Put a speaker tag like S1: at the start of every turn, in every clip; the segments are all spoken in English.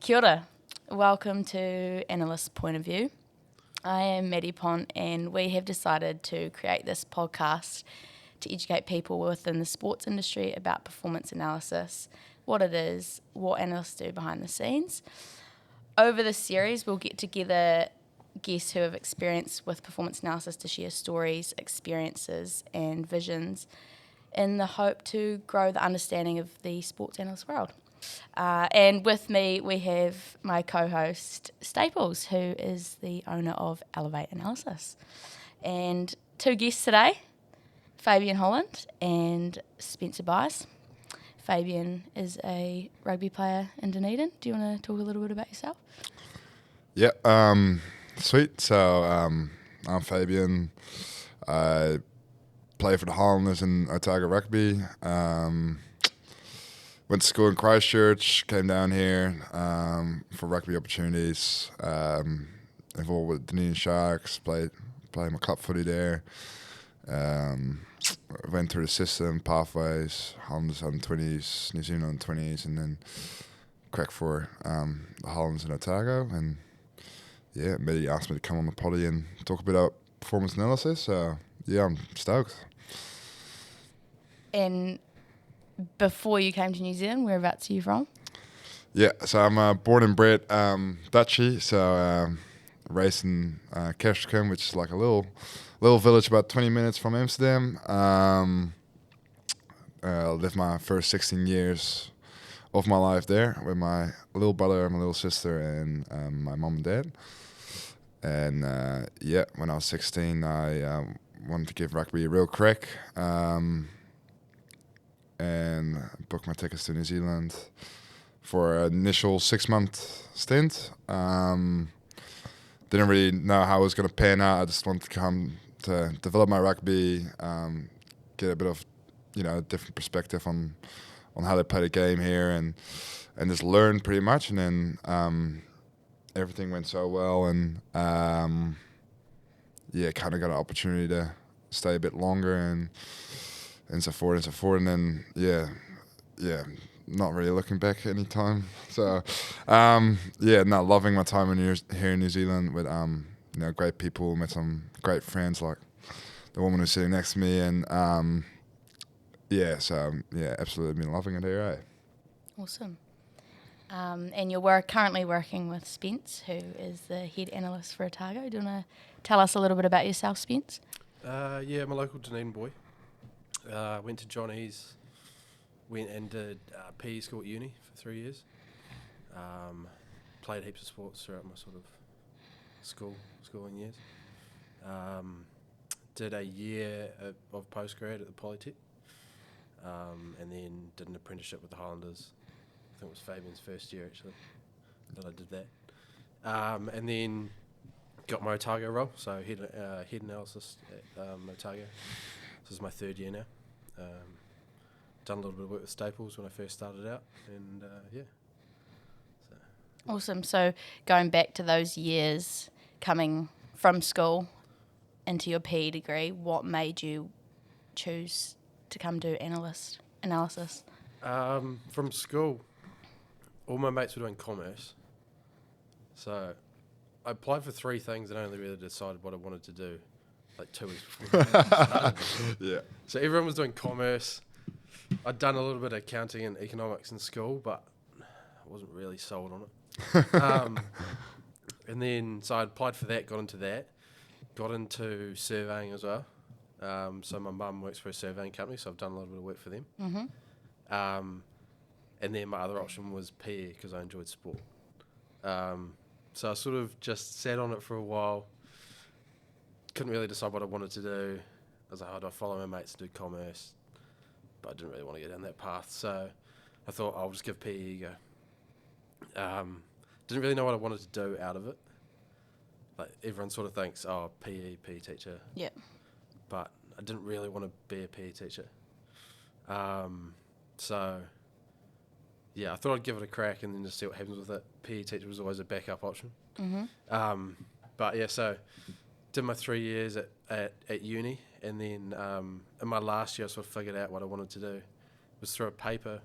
S1: Kia ora. Welcome to Analyst Point of View. I am Maddie Pont, and we have decided to create this podcast to educate people within the sports industry about performance analysis, what it is, what analysts do behind the scenes. Over this series, we'll get together guests who have experience with performance analysis to share stories, experiences, and visions in the hope to grow the understanding of the sports analyst world. And with me, we have my co-host, Staples, who is the owner of Elevate Analysis. And two guests today, Fabian Holland and Spencer Byers. Fabian is a rugby player in Dunedin. Do you want to talk a little bit about yourself?
S2: Yeah, sweet. So I'm Fabian. I play for the Highlanders in Otago Rugby. Went to school in Christchurch, came down here for rugby opportunities. Involved with Dunedin Sharks, played my club footy there. Went through the system, pathways, Highlanders under 20s, New Zealand under 20s, and then cracked for the Highlanders in Otago. And yeah, Maddie asked me to come on the potty and talk a bit about performance analysis. So yeah, I'm stoked.
S1: And before you came to New Zealand, whereabouts are you from?
S2: Yeah, so I'm born and bred Dutchie, so raised in Kerstcombe, which is like a little village about 20 minutes from Amsterdam. Lived my first 16 years of my life there with my little brother and my little sister and my mom and dad. And yeah, when I was 16, I wanted to give rugby a real crack. And booked my tickets to New Zealand for an initial 6-month stint. Didn't really know how it was going to pan out. I just wanted to come to develop my rugby, get a bit of, different perspective on how they play the game here, and just learn pretty much. And then everything went so well, and yeah, kind of got an opportunity to stay a bit longer and so forth and so forth. And then, yeah, not really looking back any time. So, loving my time here in New Zealand with, great people, met some great friends like the woman who's sitting next to me. And, absolutely been loving it here, eh?
S1: Awesome. And you're currently working with Spence, who is the head analyst for Otago. Do you want to tell us a little bit about yourself, Spence?
S3: Yeah, I'm a local Dunedin boy. Went to Johnny's, went and did PE school at uni for 3 years. Played heaps of sports throughout my sort of schooling years. Did a year of postgrad at the Polytech, and then did an apprenticeship with the Highlanders. I think it was Fabian's first year actually that I did that. And then got my Otago role, so head analysis at Otago. This is my 3rd year now. Done a little bit of work with Staples when I first started out, and yeah. So.
S1: Awesome. So going back to those years, coming from school into your PE degree, what made you choose to come do analysis?
S3: From school, all my mates were doing commerce, so I applied for 3 things and only really decided what I wanted to do like 2 weeks before.
S2: Yeah.
S3: So everyone was doing commerce. I'd done a little bit of accounting and economics in school, but I wasn't really sold on it. And then, so I applied for that, got into surveying as well. So my mum works for a surveying company, so I've done a little bit of work for them.
S1: Mm-hmm.
S3: And then my other option was PE because I enjoyed sport. So I sort of just sat on it for a while. Couldn't really decide what I wanted to do. I was like, how do I follow my mates and do commerce? But I didn't really want to go down that path. So I thought I'll just give PE a go. Didn't really know what I wanted to do out of it. Like everyone sort of thinks, oh, PE teacher.
S1: Yep.
S3: But I didn't really want to be a PE teacher. So yeah, I thought I'd give it a crack and then just see what happens with it. PE teacher was always a backup option.
S1: Mm-hmm.
S3: But yeah, so did my 3 years at uni, and then in my last year I sort of figured out what I wanted to do. It was through a paper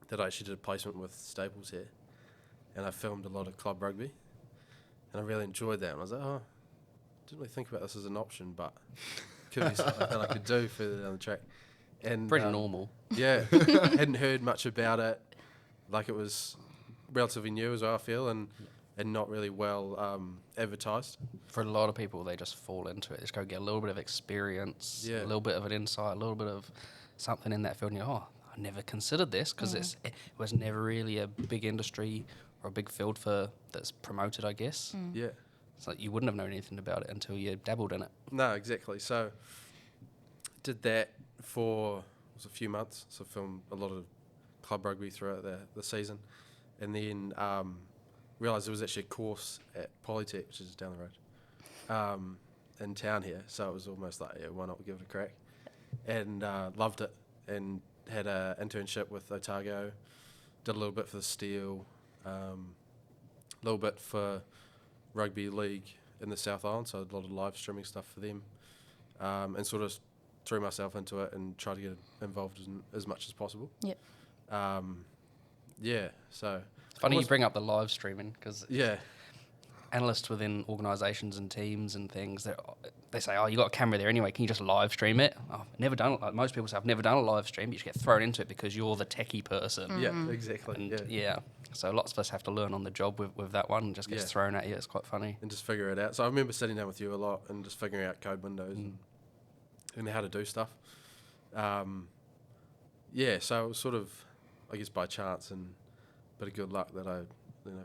S3: that I actually did a placement with Staples here, and I filmed a lot of club rugby, and I really enjoyed that. And I was like, oh, didn't really think about this as an option, but could be something that I could do further down the track. And
S4: Pretty normal.
S3: Yeah, hadn't heard much about it. Like, it was relatively new as well, I feel, and not really well advertised.
S4: For a lot of people, they just fall into it. They just go get a little bit of experience,
S3: Yeah.
S4: a little bit of an insight, a little bit of something in that field. And you're, I never considered this because it was never really a big industry or a big field that's promoted, I guess.
S3: Yeah.
S4: It's like you wouldn't have known anything about it until you dabbled in it.
S3: No, exactly. So did that for a few months. So filmed a lot of club rugby throughout the season, and then realised there was actually a course at Polytech, which is down the road, in town here. So it was almost like, yeah, why not give it a crack? And loved it, and had an internship with Otago. Did a little bit for the Steel, a little bit for Rugby League in the South Island, so a lot of live streaming stuff for them, and sort of threw myself into it and tried to get involved as much as possible.
S1: Yep.
S3: Yeah, so...
S4: Funny you bring up the live streaming because
S3: Yeah.
S4: analysts within organisations and teams and things, they say, oh, you got a camera there anyway, can you just live stream it? Oh, never done it. Like most people say, I've never done a live stream. You just get thrown into it because you're the techie person.
S3: Yeah, exactly.
S4: And
S3: yeah.
S4: So lots of us have to learn on the job with that one and just gets thrown at you. It's quite funny.
S3: And just figure it out. So I remember sitting down with you a lot and just figuring out code windows and how to do stuff. Yeah, so it was sort of, I guess, by chance and a bit of good luck that I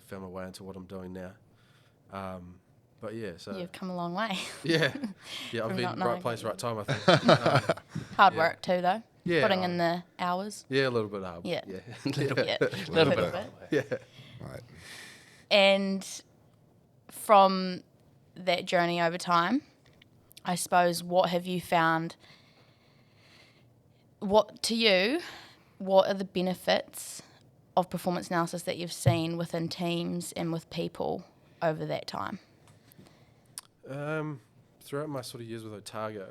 S3: found my way into what I'm doing now. But yeah, so...
S1: You've come a long way.
S3: Yeah. Yeah, I've
S1: From
S3: been
S1: not
S3: right
S1: knowing
S3: place,
S1: what
S3: right time, I think.
S1: Hard
S3: Yeah.
S1: work too, though.
S3: Yeah.
S1: Putting in the hours.
S3: Yeah, a little bit hard.
S1: Yeah.
S3: Yeah.
S1: Yeah.
S4: Little
S1: Bit
S4: bit.
S1: of it.
S3: Yeah.
S2: Right.
S1: And from that journey over time, I suppose, what have you found? What are the benefits of performance analysis that you've seen within teams and with people over that time?
S3: Throughout my sort of years with Otago,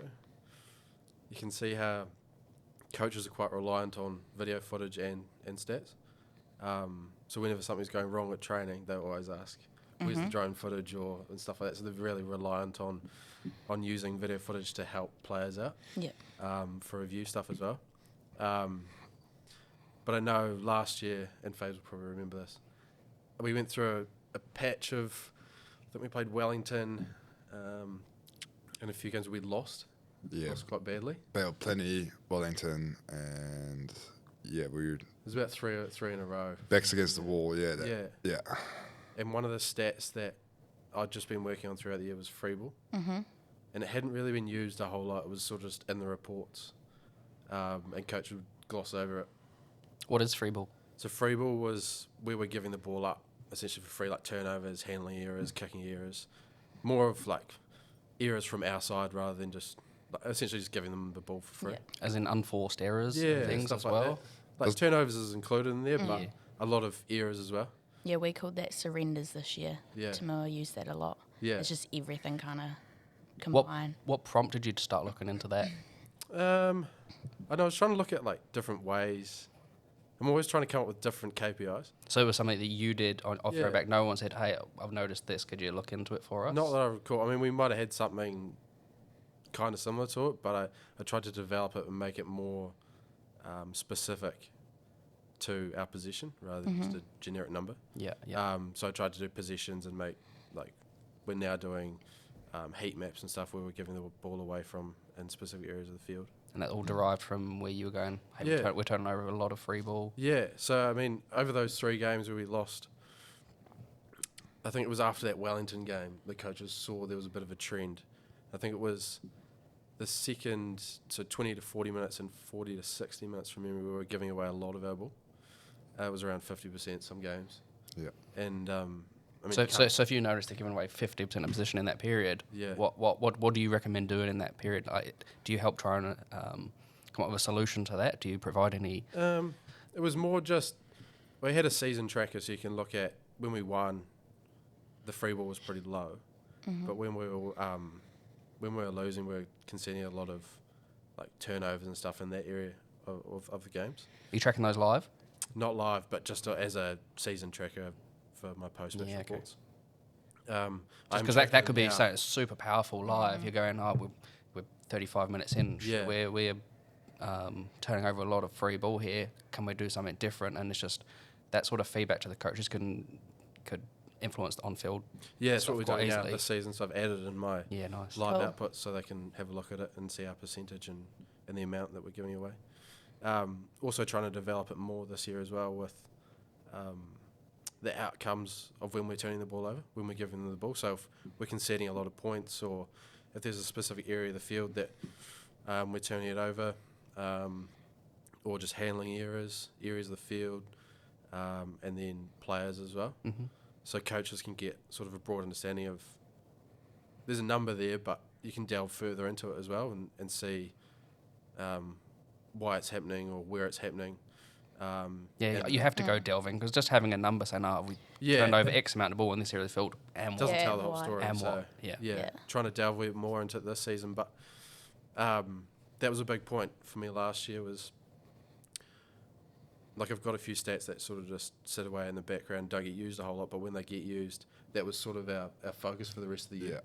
S3: you can see how coaches are quite reliant on video footage and stats. So whenever something's going wrong at training, they always ask, where's the drone footage and stuff like that. So they're really reliant on using video footage to help players out.
S1: Yeah.
S3: For review stuff as well. But I know last year, and Faves will probably remember this, we went through a patch of, I think we played Wellington, and a few games we lost.
S2: Yeah.
S3: Lost quite badly.
S2: Bale, Plenty, Wellington, and yeah, we were
S3: It was about three in a row.
S2: backs against the wall. Yeah. Yeah.
S3: And one of the stats that I'd just been working on throughout the year was free ball.
S1: Mm-hmm.
S3: And it hadn't really been used a whole lot. It was sort of just in the reports. And coach would gloss over it.
S4: What is free ball?
S3: So free ball was we were giving the ball up essentially for free, like turnovers, handling errors, kicking errors. More of like errors from our side rather than just essentially just giving them the ball for free.
S1: Yeah.
S4: As in unforced errors
S3: Yeah,
S4: and things
S3: stuff
S4: as
S3: like
S4: well?
S3: that. Like turnovers is included in there, but
S4: Yeah.
S3: a lot of errors as well.
S1: Yeah, we called that surrenders this year.
S3: Yeah.
S1: Tamoa used that a lot.
S3: Yeah.
S1: It's just everything kind of
S4: What
S1: combined.
S4: what prompted you to start looking into that?
S3: I know I was trying to look at like different ways. I'm always trying to come up with different KPIs.
S4: So it was something that you did off
S3: Yeah.
S4: throwback. No one said, hey, I've noticed this. Could you look into it for us?
S3: Not that I recall. I mean, we might have had something kind of similar to it, but I tried to develop it and make it more specific to our position rather than just a generic number.
S4: Yeah, yeah.
S3: So I tried to do positions and make, like, we're now doing heat maps and stuff where we're giving the ball away from in specific areas of the field.
S4: And that all derived from where you were going, hey,
S3: Yeah.
S4: we're turning over a lot of free ball.
S3: Yeah, so I mean, over those 3 games where we lost, I think it was after that Wellington game, the coaches saw there was a bit of a trend. I think it was the second, so 20 to 40 minutes and 40 to 60 minutes from memory, we were giving away a lot of our ball. It was around 50% some games.
S2: Yeah.
S3: And, I mean,
S4: So if you notice they're giving away 50% of position in that period,
S3: Yeah.
S4: what do you recommend doing in that period? Like, do you help try and come up with a solution to that? Do you provide any?
S3: it was more just, we had a season tracker so you can look at when we won, the free ball was pretty low. But when we were losing, we were conceding a lot of like turnovers and stuff in that area of the games.
S4: Are you tracking those live?
S3: Not live, but just as a season tracker for my post-match
S4: Yeah, okay.
S3: reports.
S4: Because that could be something super powerful live. You're going, we're 35 minutes in.
S3: Yeah.
S4: We're turning over a lot of free ball here. Can we do something different? And it's just that sort of feedback to the coaches could influence the on-field.
S3: Yeah, that's what we're
S4: quite
S3: doing now
S4: easily.
S3: this season. So I've added in my
S4: Nice.
S3: live
S1: Cool.
S3: output so they can have a look at it and see our percentage and the amount that we're giving away. Also trying to develop it more this year as well with the outcomes of when we're turning the ball over, when we're giving them the ball. So if we're conceding a lot of points, or if there's a specific area of the field that we're turning it over, or just handling areas of the field, and then players as well.
S4: Mm-hmm.
S3: So coaches can get sort of a broad understanding of, there's a number there, but you can delve further into it as well and see why it's happening or where it's happening.
S4: You have to go delving, because just having a number saying, we turned over X amount of ball in this area of the field, and
S3: doesn't
S1: Yeah,
S3: tell the whole
S1: why?
S3: story.
S4: And
S3: so
S4: what? Yeah.
S3: Trying to delve a bit more into it this season, but that was a big point for me last year. Was like, I've got a few stats that sort of just sit away in the background, don't get used a whole lot, but when they get used, that was sort of our focus for the rest of the year.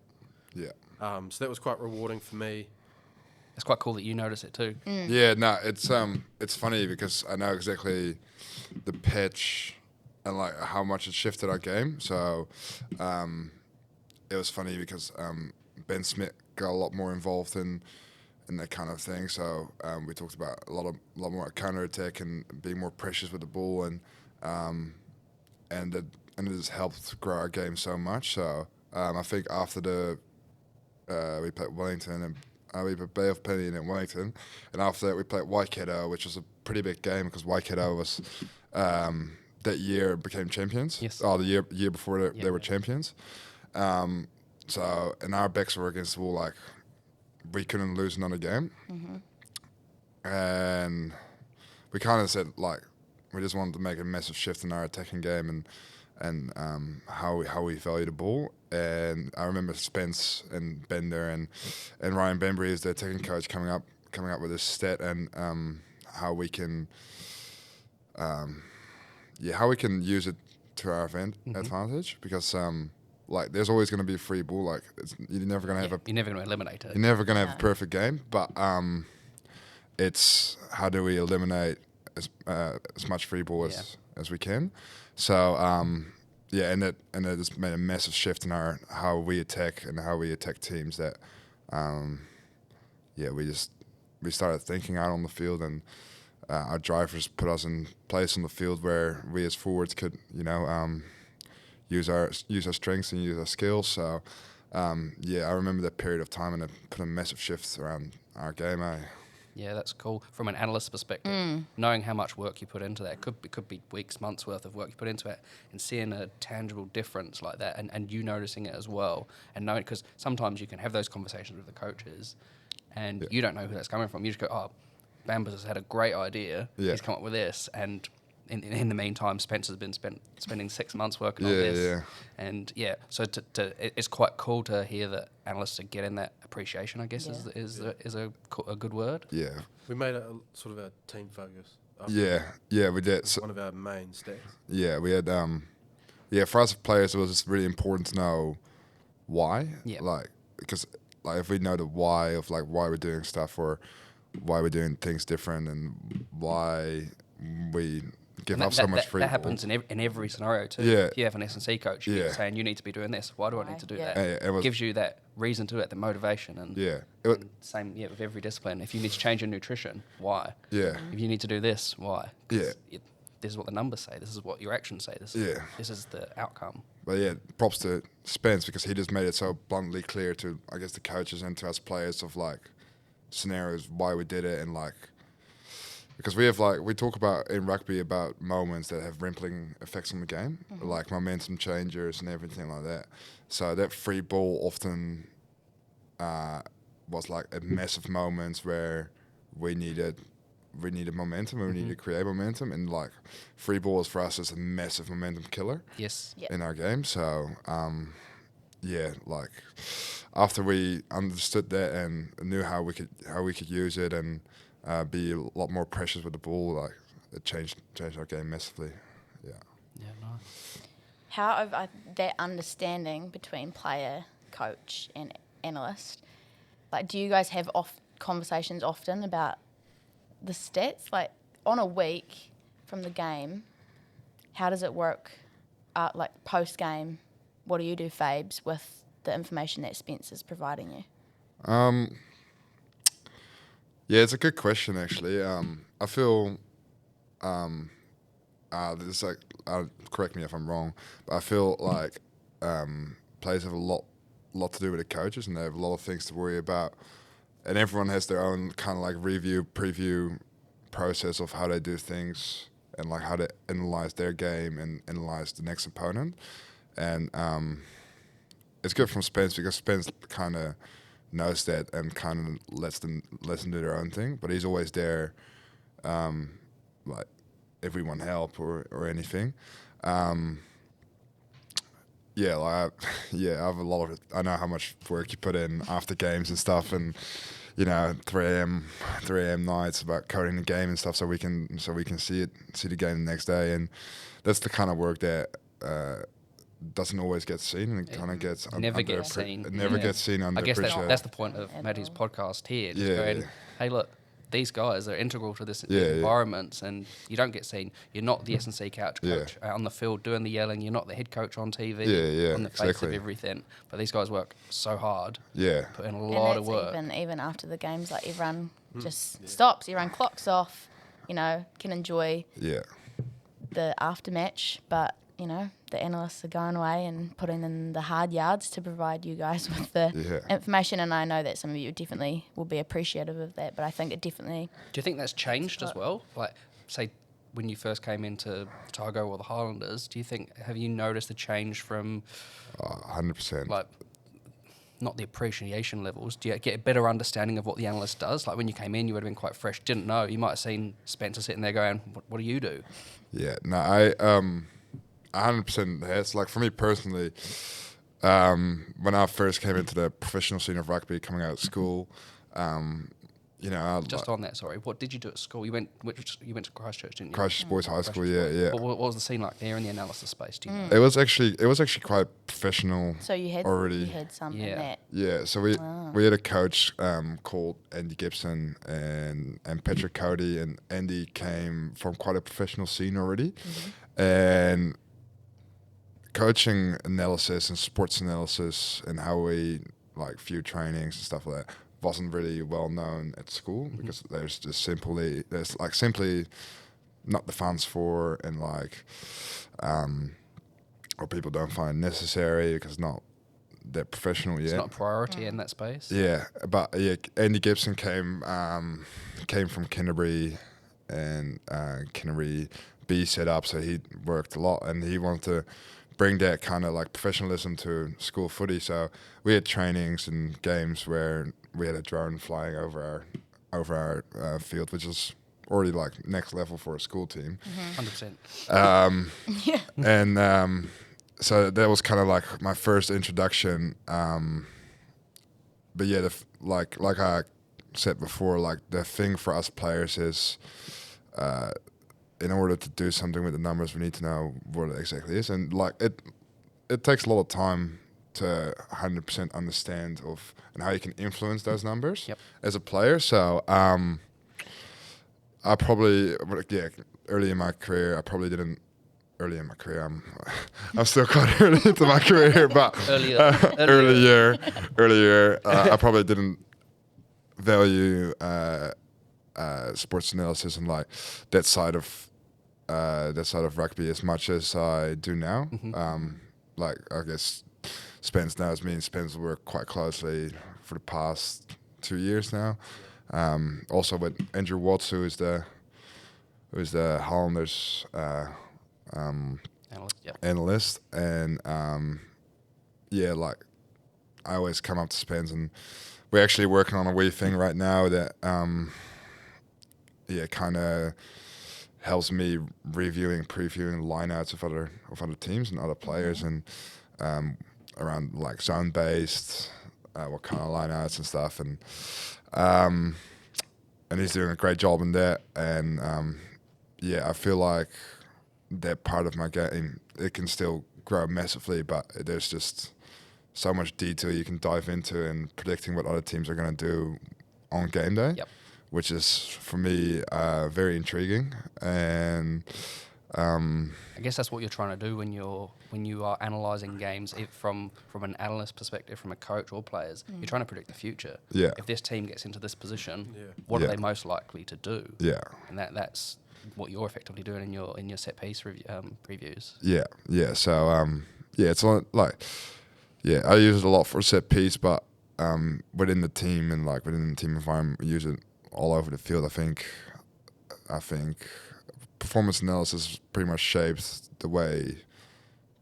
S2: Yeah.
S3: So that was quite rewarding for me.
S4: It's quite cool that you notice it too.
S2: Yeah, no, it's funny because I know exactly the pitch and like how much it shifted our game. So it was funny because Ben Smith got a lot more involved in that kind of thing. So we talked about a lot more counter attack and being more precious with the ball, and it has helped grow our game so much. So I think after we played Wellington and. We played Bay of Plenty in Wellington, and after that we played Waikato, which was a pretty big game because Waikato was that year became champions.
S4: Yes.
S2: Oh, the year before they were champions. So and our backs were against the wall, like we couldn't lose another game, and we kind of said like we just wanted to make a massive shift in our attacking game and how we value the ball. And I remember Spence and Bender and Ryan Bembry as their attacking coach coming up with this stat and how we can use it to our advantage, because like there's always going to be a free ball. Like you're never going to have
S4: You're never going to eliminate it.
S2: you're never going to have a perfect game, but it's how do we eliminate as much free ball as we can. So and it has made a massive shift in how we attack and how we attack teams. That we started thinking out on the field, and our drivers put us in place on the field where we as forwards could use our strengths and use our skills. So I remember that period of time, and it put a massive shift around our game.
S4: Yeah, that's cool. From an analyst perspective, knowing how much work you put into that, could be weeks, months worth of work you put into it, and seeing a tangible difference like that, and you noticing it as well, and knowing, because sometimes you can have those conversations with the coaches, and you don't know who that's coming from. You just go, Bambas has had a great idea.
S2: Yeah.
S4: He's come up with this, and in the meantime, Spencer's been spending 6 months working on
S2: Yeah,
S4: this.
S2: yeah.
S4: And so it's quite cool to hear that analysts are getting that appreciation, I guess, is a good word.
S2: Yeah.
S3: We made it a sort of a team focus.
S2: Yeah, we did. So,
S3: One of our main stats.
S2: yeah, we had for us players, it was just really important to know why.
S4: Yeah.
S2: Like, because like if we know the why of like why we're doing stuff or why we're doing things different and why we give up so much free
S4: that
S2: ball.
S4: happens in every scenario too.
S2: Yeah.
S4: If you have an S&C coach, you're saying you need to be doing this. Why do I need to do
S1: Yeah.
S4: that?
S2: It was,
S4: Gives you that reason to do it, the motivation, and
S2: it
S4: same with every discipline. If you need to change your nutrition, why?
S2: yeah,
S4: If you need to do this, why? 'Cause
S2: Yeah.
S4: this is what the numbers say. This is what your actions say. This is the outcome.
S2: But yeah, props to Spence because he just made it so bluntly clear to, I guess, the coaches and to us players of like scenarios why we did it, and like because we talk about in rugby about moments that have rippling effects on the game, like momentum changers and everything like that. So that free ball often was like a massive moments where we needed momentum and we needed to create momentum, and like free balls for us is a massive momentum killer
S4: Yes.
S2: in our game. So like after we understood that and knew how we could use it and be a lot more precious with the ball, like it changed our game massively. Yeah.
S4: Yeah, nice.
S1: how have that understanding between player, coach, and analyst? Like, do you guys have conversations often about the stats? Like, on a week from the game, how does it work? Like post game, what do you do, Fabes, with the information that Spence is providing you?
S2: Yeah, it's a good question actually. I feel this is like, correct me if I'm wrong, but I feel like players have a lot to do with the coaches, and they have a lot of things to worry about, and everyone has their own kind of like preview process of how they do things and like how to analyze their game and analyze the next opponent. And it's good from Spence because Spence kind of knows that and kind of lets them do their own thing, but he's always there, like if we want help or anything. Yeah, like I have a lot of it. I know how much work you put in after games and stuff, and 3 a.m. nights about coding the game and stuff, so we can see the game the next day, and that's the kind of work that doesn't always get seen, and it kind of gets
S4: never gets seen.
S2: It never gets seen
S4: I guess
S2: underappreciated.
S4: that's the point of Maddie's podcast here. Just going, hey, look, these guys are integral to this environment, and you don't get seen. You're not the S&C couch coach out on the field doing the yelling. You're not the head coach on TV on the face of everything. But these guys work so hard.
S2: Yeah.
S4: Put in a lot of work.
S1: Even after the games, like everyone just stops, everyone clocks off, can enjoy the aftermatch, but the analysts are going away and putting in the hard yards to provide you guys with the information. And I know that some of you definitely will be appreciative of that, but I think it definitely...
S4: Do you think that's changed as well? Like, say, when you first came into Otago or the Highlanders, have you noticed a change from...
S2: 100%.
S4: Like, not the appreciation levels. Do you get a better understanding of what the analyst does? Like, when you came in, you would have been quite fresh, didn't know. You might have seen Spencer sitting there going, what do you do?
S2: Yeah, no, I... 100% has. Like for me personally, when I first came into the professional scene of rugby, coming out of school,
S4: Just on that, sorry, what did you do at school? You went to Christchurch, didn't you?
S2: Christchurch Boys High School, yeah.
S4: What was the scene like there in the analysis space? Do you know?
S2: It was actually quite professional.
S1: So you had
S2: already.
S1: You had some in that.
S2: Yeah, so we had a coach called Andy Gibson and Patrick Cody, and Andy came from quite a professional scene already, and coaching analysis and sports analysis and how we like view trainings and stuff like that wasn't really well known at school because there's simply not the funds for, and like or people don't find necessary because it's not that professional yet.
S4: It's not a priority in that space.
S2: Yeah, but Andy Gibson came from Canterbury, and Canterbury B set up, so he worked a lot, and he wanted to bring that kind of like professionalism to school footy. So we had trainings and games where we had a drone flying over our field, which is already like next level for a school team.
S4: 100%.
S2: And so that was kind of like my first introduction. But yeah, like I said before, like the thing for us players is, in order to do something with the numbers, we need to know what it exactly is, and like it takes a lot of time to 100% understand and how you can influence those numbers as a player. So I probably early in my career, I'm still quite early into my career, but earlier, I probably didn't value sports analysis and like that side of rugby as much as I do now. Like I guess Spence knows me, and Spence worked quite closely for the past 2 years now. Also with Andrew Watts, who is the Highlanders analyst, and like I always come up to Spence, and we're actually working on a wee thing right now that kind of helps me previewing lineouts of other teams and other players, and around like zone based, what kind of lineouts and stuff, and he's doing a great job in that, and I feel like that part of my game, it can still grow massively, but there's just so much detail you can dive into in predicting what other teams are going to do on game day, which is for me very intriguing. And
S4: I guess that's what you're trying to do when you are analysing games from an analyst perspective, from a coach or players. You're trying to predict the future.
S2: Yeah.
S4: If this team gets into this position, what are they most likely to do?
S2: Yeah.
S4: And that's what you're effectively doing in your set piece previews.
S2: Yeah. Yeah. So it's like I use it a lot for set piece, but within the team and like within the team environment, we use it all over the field. I think performance analysis pretty much shapes the way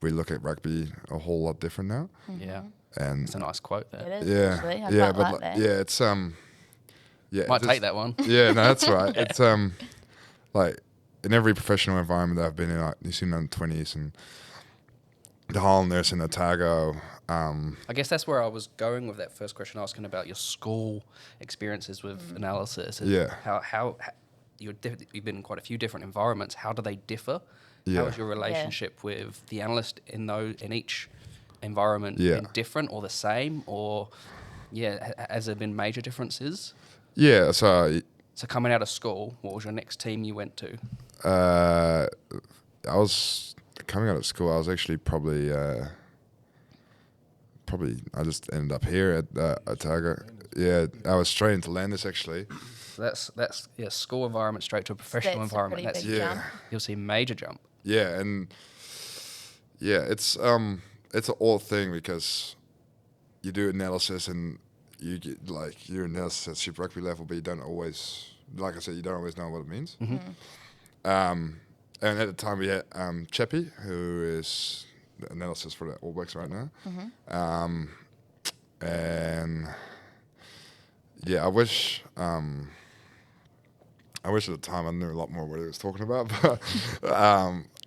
S2: we look at rugby a whole lot different now.
S4: Yeah,
S2: and
S4: it's a nice quote there.
S1: It is, actually. I quite like that.
S2: It's
S4: might take that one.
S2: Yeah, no, that's right. It's like in every professional environment that I've been in, like New Zealand 20s and the Highlanders and Otago.
S4: I guess that's where I was going with that first question, asking about your school experiences with analysis. And how you've been in quite a few different environments. How do they differ?
S2: Yeah.
S4: How is your relationship with the analyst in each environment been different or the same? Or has there been major differences?
S2: Yeah, so
S4: coming out of school, what was your next team you went to?
S2: I was coming out of school. I was actually probably I just ended up here at Otago. Yeah, I was straight into Landers actually.
S3: So
S4: that's school environment straight to a professional environment.
S1: That's a pretty big jump.
S4: You'll see a major jump.
S2: Yeah, and it's an odd thing because you do analysis and you get like your analysis at Super Rugby level, but you don't always, like I said, you don't always know what it means. And at the time we had Chappie, who is the analysis for the All Blacks right now. And yeah, I wish at the time I knew a lot more what he was talking about, but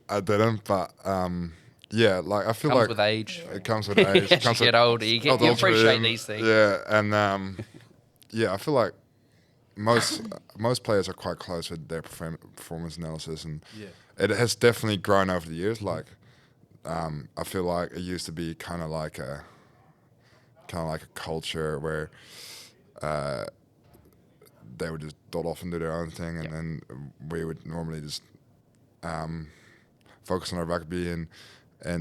S2: I didn't. But like I feel
S4: comes
S2: like
S4: with age.
S2: It comes with age. It comes
S4: you get older, you appreciate these things.
S2: Yeah, and I feel like most players are quite close with their performance analysis, and it has definitely grown over the years. Like I feel like it used to be kind of like a culture where they would just dot off and do their own thing, and then we would normally just focus on our rugby, and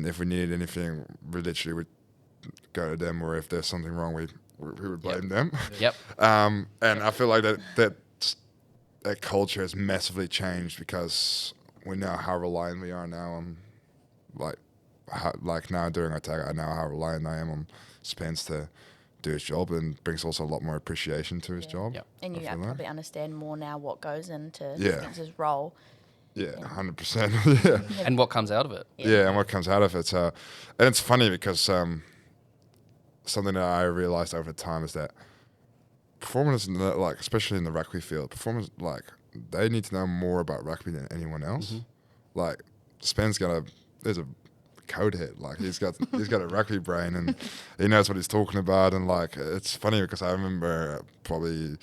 S2: if we needed anything, we literally would go to them, or if there's something wrong, we would blame them. And I feel like that culture has massively changed because we know how reliant we are now on, like now during Otago, I know how reliant I am on Spence to do his job, and brings also a lot more appreciation to his job.
S1: And you probably understand more now what goes into Spence's role.
S2: Yeah, 100%. Yeah.
S4: And what comes out of it.
S2: Yeah, and what comes out of it. So, and it's funny because something that I realized over time is that performers, like especially in the rugby field, performers like they need to know more about rugby than anyone else. Like Spen's there's a code head, like he's got a rugby brain, and he knows what he's talking about. And like it's funny because I remember probably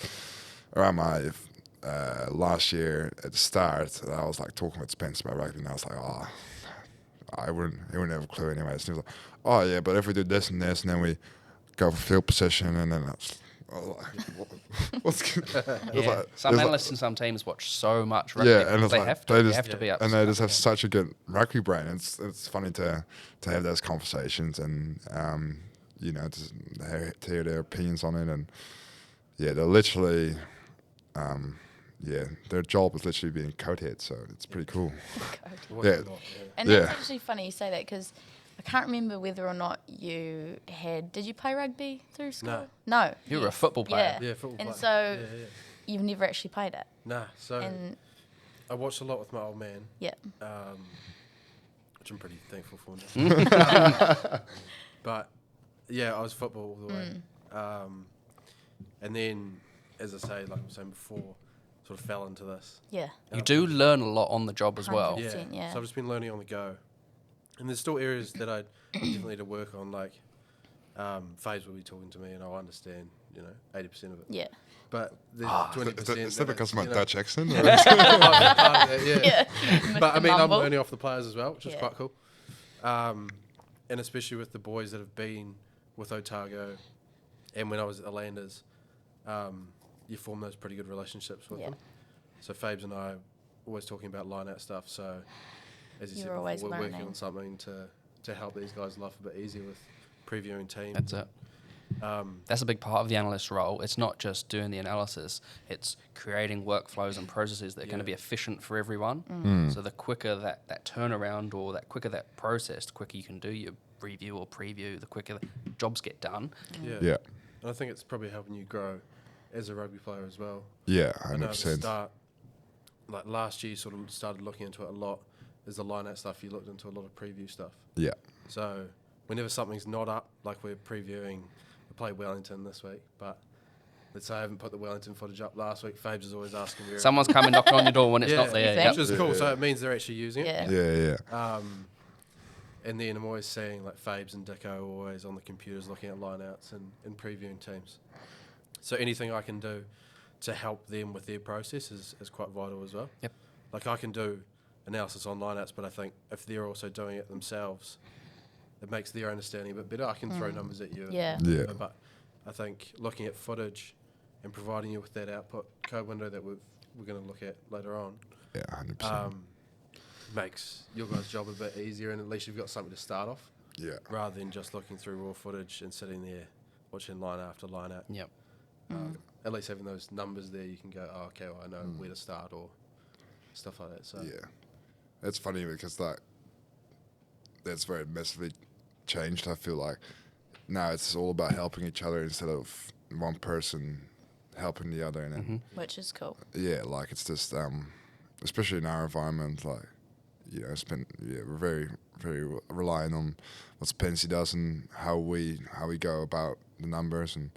S2: around my last year at the start, I was like talking with Spence about rugby, and I was like, he wouldn't have a clue anyways. And he was like, oh yeah, but if we do this and this, and then we go for field position, and then what's
S4: like, some analysts in some teams watch so much rugby.
S2: Yeah, and
S4: they
S2: like,
S4: have to be up.
S2: And they just have such a good rugby brain. It's funny to have those conversations and just hear their opinions on it. And they're literally their job is literally being coat head, so it's pretty cool.
S1: And that's actually funny you say that, because I can't remember whether or not you did you play rugby through school? No.
S4: You were a football player.
S3: Yeah, football player.
S1: And so you've never actually played it?
S3: Nah, so I watched a lot with my old man.
S1: Yeah.
S3: Which I'm pretty thankful for now. But I was football all the way. And then, as I say, like I was saying before, sort of fell into this.
S1: Yeah.
S4: You do learn a lot on the job as well.
S1: 100%, yeah.
S3: So I've just been learning on the go. And there's still areas that I definitely need to work on, like Faves will be talking to me and I'll understand, 80% of it.
S1: Yeah.
S3: But there's 20%.
S2: Is that because of my Dutch accent? Or?
S3: But I mean, I'm learning off the players as well, which is quite cool. and especially with the boys that have been with Otago, and when I was at the Highlanders, you form those pretty good relationships with them. So Fabes and I always talking about line-out stuff. So as you said before, we're working on something to help these guys life a bit easier with previewing teams.
S4: That's it. That's a big part of the analyst role. It's not just doing the analysis, it's creating workflows and processes that are going to be efficient for everyone. So the quicker that turnaround or that quicker that process, the quicker you can do your review or preview, the quicker the jobs get done.
S2: Yeah.
S3: And I think it's probably helping you grow as a rugby player as well.
S2: Yeah, 100%.
S3: I know at the start, like last year, you sort of started looking into it a lot. As the line-out stuff, you looked into a lot of preview stuff.
S2: Yeah.
S3: So whenever something's not up, like we're previewing, we played Wellington this week, but let's say I haven't put the Wellington footage up last week, Fabes is always asking me.
S4: Someone's coming knocking on your door when it's not there.
S3: Which is cool. So it means they're actually using it.
S2: Yeah.
S3: And then I'm always seeing like Fabes and Dicko always on the computers looking at lineouts and previewing teams. So anything I can do to help them with their process is quite vital as well.
S4: Yep.
S3: Like I can do analysis on lineouts, but I think if they're also doing it themselves, it makes their understanding a bit better. I can throw numbers at you.
S1: Yeah.
S3: But I think looking at footage and providing you with that output code window that we're going to look at later on.
S2: Yeah, 100%.
S3: Makes your guys' job a bit easier, and at least you've got something to start off.
S2: Yeah.
S3: Rather than just looking through raw footage and sitting there watching line after line out.
S4: Yep.
S3: At least having those numbers there, you can go, oh, okay, well, I know where to start or stuff like that. So
S2: Yeah. It's funny because that's very massively changed, I feel like. Now it's all about helping each other instead of one person helping the other. And then,
S1: Which is cool.
S2: yeah, like it's just, especially in our environment, like, you know, we're very, very relying on what Spencer does and how we go about the numbers. And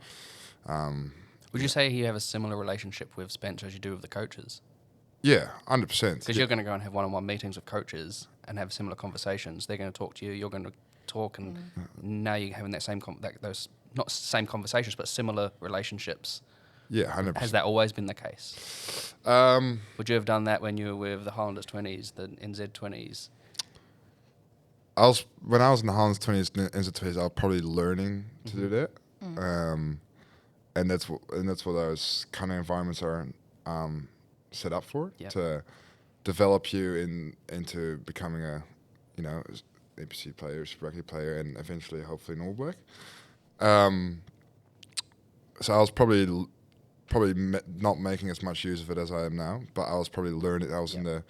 S4: Would you say you have a similar relationship with Spencer as you do with the coaches?
S2: yeah, 100%.
S4: Because you're going to go and have one-on-one meetings with coaches and have similar conversations. They're going to talk to you. You're going to talk, and now you're having that same those not same conversations, but similar relationships.
S2: Yeah, 100%.
S4: Has that always been the case? Would you have done that when you were with the Highlanders 20s, the NZ 20s?
S2: When I was in the Highlanders 20s, NZ 20s, I was probably learning to do that. And that's what those kind of environments are set up for, to develop you into becoming a, you know, NPC player, rugby player, and eventually, hopefully, an All Black. So I was probably not making as much use of it as I am now, but I was probably learning. I was in the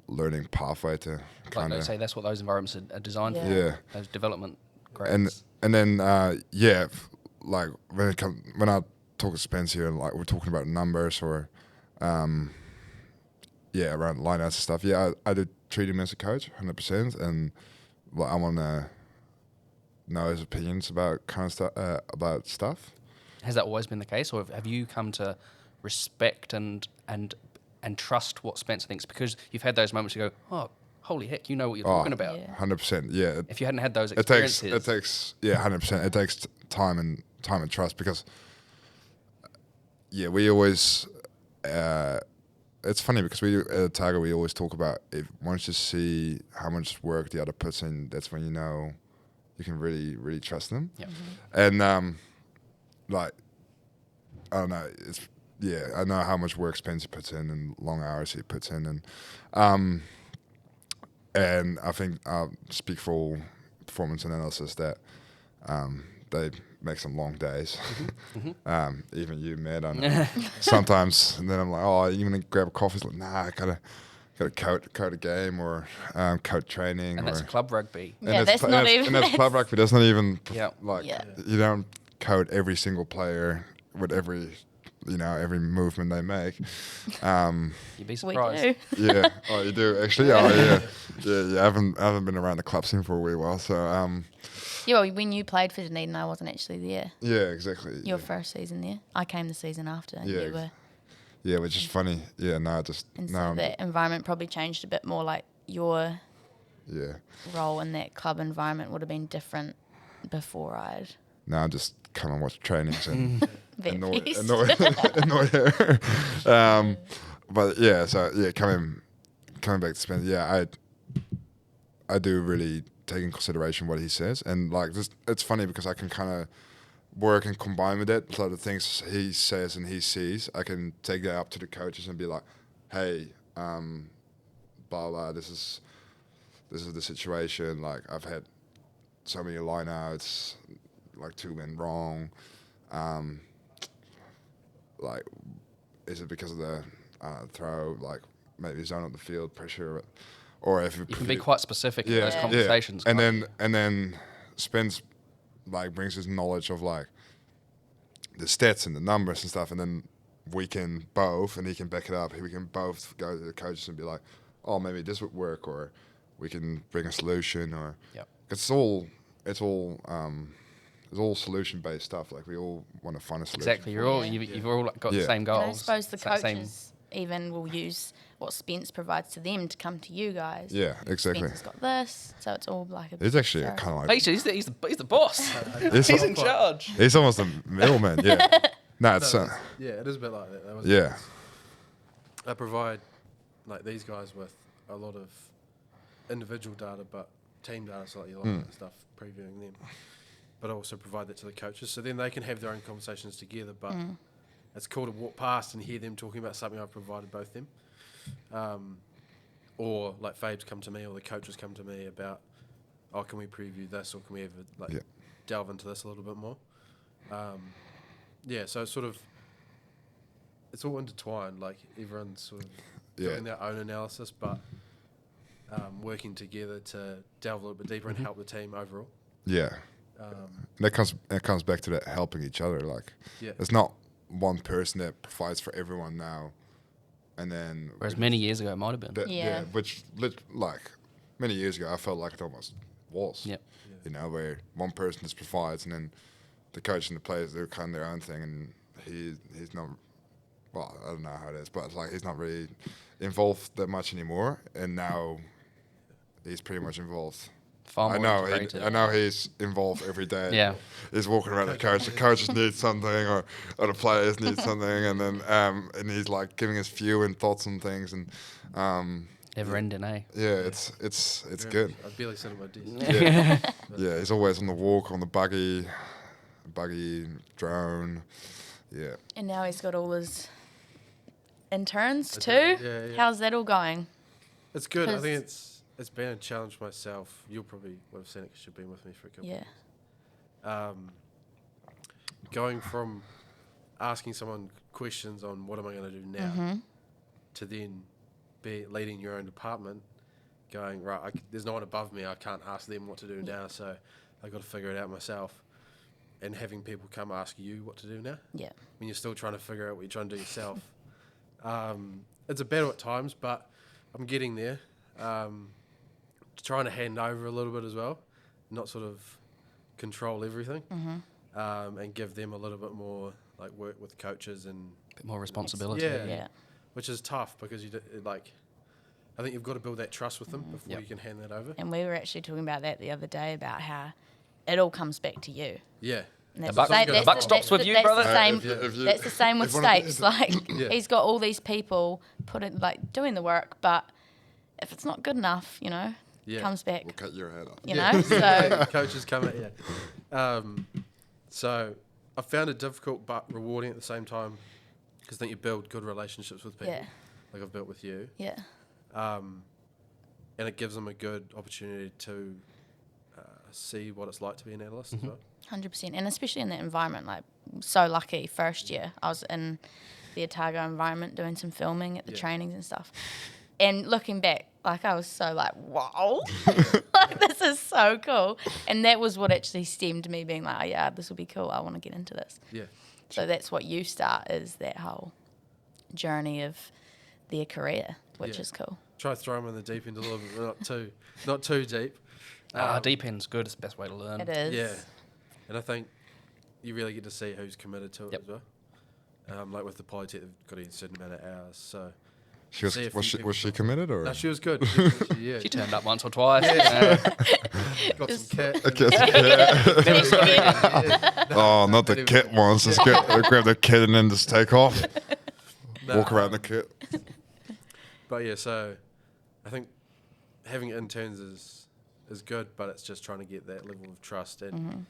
S2: learning pathway to kind of.
S4: Like they say, that's what those environments are designed for.
S2: Yeah.
S4: Those development grades.
S2: And then like when I talk to Spencer and like we're talking about numbers or around lineouts and stuff. Yeah, I do treat him as a coach, 100%, and I want to know his opinions about kind of about stuff.
S4: Has that always been the case, or have you come to respect and trust what Spencer thinks because you've had those moments you go, oh, holy heck, you know what you're talking about.
S2: 100%. Yeah.
S4: If you hadn't had those experiences,
S2: it takes 100%. It takes time and trust because we always. It's funny because we at Otago we always talk about once you see how much work the other puts in, that's when you know you can really really trust them.
S4: Yeah.
S2: And like I don't know, I know how much work Spencer puts in and long hours he puts in, and I think I'll speak for all performance analysis that they make some long days. Even you, Matt, I know. Sometimes, and then I'm like, oh, you gonna grab a coffee? It's like, nah, I gotta code a game or code training.
S4: And that's club rugby.
S1: Yeah, that's not even.
S2: And that's club rugby. That's not even
S1: Yeah.
S2: you don't code every single player with every movement they make.
S4: You'd be surprised.
S1: We do.
S2: Yeah. Oh, you do actually. Oh, yeah. Yeah. I haven't been around the club scene for a wee while, so.
S1: Yeah, well, when you played for Dunedin, I wasn't actually there.
S2: Yeah, exactly.
S1: Your first season there. I came the season after. And you were.
S2: Yeah, which is funny. Yeah, no, just
S1: and
S2: no.
S1: So that environment probably changed a bit more. Like your role in that club environment would have been different before I'd.
S2: No, just come and watch trainings and annoy her. But yeah, so coming back to Spencer, I do really take in consideration what he says, and like this, it's funny because I can kind of work and combine with it. So the things he says and he sees, I can take that up to the coaches and be like, hey, blah blah, this is the situation. Like I've had so many lineouts, like 2 went wrong. Like, is it because of the throw? Like maybe zone on the field pressure, or if
S4: you can be quite specific in those conversations.
S2: And then Spence like brings his knowledge of like the stats and the numbers and stuff, and then we can both, and he can back it up. We can both go to the coaches and be like, oh, maybe this would work, or we can bring a solution, or it's all solution based stuff. Like we all want to find a solution.
S4: Exactly, you've all got the same goals.
S1: And I suppose the coaches even will use what Spence provides to them to come to you guys.
S2: Yeah, exactly.
S1: Spence has got this, so it's all like
S2: it's actually kind of like
S4: he's the boss. He's in charge.
S2: He's almost a middleman. Yeah. No, it's
S3: it is a bit like that.
S2: Yeah.
S3: I provide like these guys with a lot of individual data, but team data, so like that stuff, previewing them. But I also provide that to the coaches, so then they can have their own conversations together. But it's cool to walk past and hear them talking about something I've provided both them. Or like Fabes come to me, or the coaches come to me about, oh, can we preview this, or can we ever delve into this a little bit more? So it's all intertwined. Like everyone's sort of doing their own analysis, but working together to delve a little bit deeper and help the team overall.
S2: Yeah. That comes back to that helping each other. Like, it's not one person that provides for everyone now, and then
S4: whereas many years ago it might have been.
S2: Which like many years ago I felt like it almost was.
S4: Yep.
S2: You know, where one person just provides, and then the coach and the players they're kind of their own thing, and he's not. Well, I don't know how it is, but like he's not really involved that much anymore, and now he's pretty much involved.
S4: I
S2: know he's involved every day.
S4: Yeah,
S2: he's walking around the coach. The coaches need something, or the players need something, and then and he's like giving his view and thoughts on things, and
S4: never ending, eh?
S2: Yeah, it's good.
S3: I barely sit at my desk.
S2: Yeah, he's always on the walk, on the buggy drone. Yeah,
S1: and now he's got all his interns too.
S3: Yeah.
S1: How's that all going?
S3: It's good. I think it's been a challenge for myself. You'll probably would have seen it because you've been with me for a couple of years. Going from asking someone questions on what am I going to do now to then be leading your own department, going, right, there's no one above me. I can't ask them what to do now, so I've got to figure it out myself. And having people come ask you what to do now.
S1: Yeah.
S3: When you're still trying to figure out what you're trying to do yourself. It's a battle at times, but I'm getting there. Trying to hand over a little bit as well, not sort of control everything, and give them a little bit more like work with coaches and
S4: a bit more responsibility.
S3: Yeah. Which is tough because I think you've got to build that trust with them before you can hand that over.
S1: And we were actually talking about that the other day about how it all comes back to you.
S3: Yeah.
S4: The buck stops with you, brother.
S1: That's the same with Stapes. Like he's got all these people doing the work, but if it's not good enough, comes back.
S2: We'll cut your head off.
S1: So
S3: coaches come at you. So I found it difficult but rewarding at the same time because I think you build good relationships with people, like I've built with you.
S1: Yeah.
S3: And it gives them a good opportunity to see what it's like to be an analyst as well.
S1: 100%, and especially in that environment, like so lucky. First year, I was in the Otago environment doing some filming at the trainings and stuff. And looking back, like I was so like, wow, like this is so cool. And that was what actually stemmed me being like, oh yeah, this will be cool. I want to get into this.
S3: Yeah.
S1: So that's what you start is that whole journey of their career, which is cool.
S3: Try to throw them in the deep end a little bit, not too deep.
S4: Deep end's good. It's the best way to learn.
S1: It is.
S3: Yeah. And I think you really get to see who's committed to it as well. Like with the Polytech, they've got a certain amount of hours. So
S2: was she committed or?
S3: No, she was good.
S4: She turned up once or twice.
S3: Got some kit.
S2: Oh, not the kit ones. Just grab the kit and then just take off. Walk around the kit.
S3: But yeah, so I think having interns is is good, but it's just trying to get that level of trust and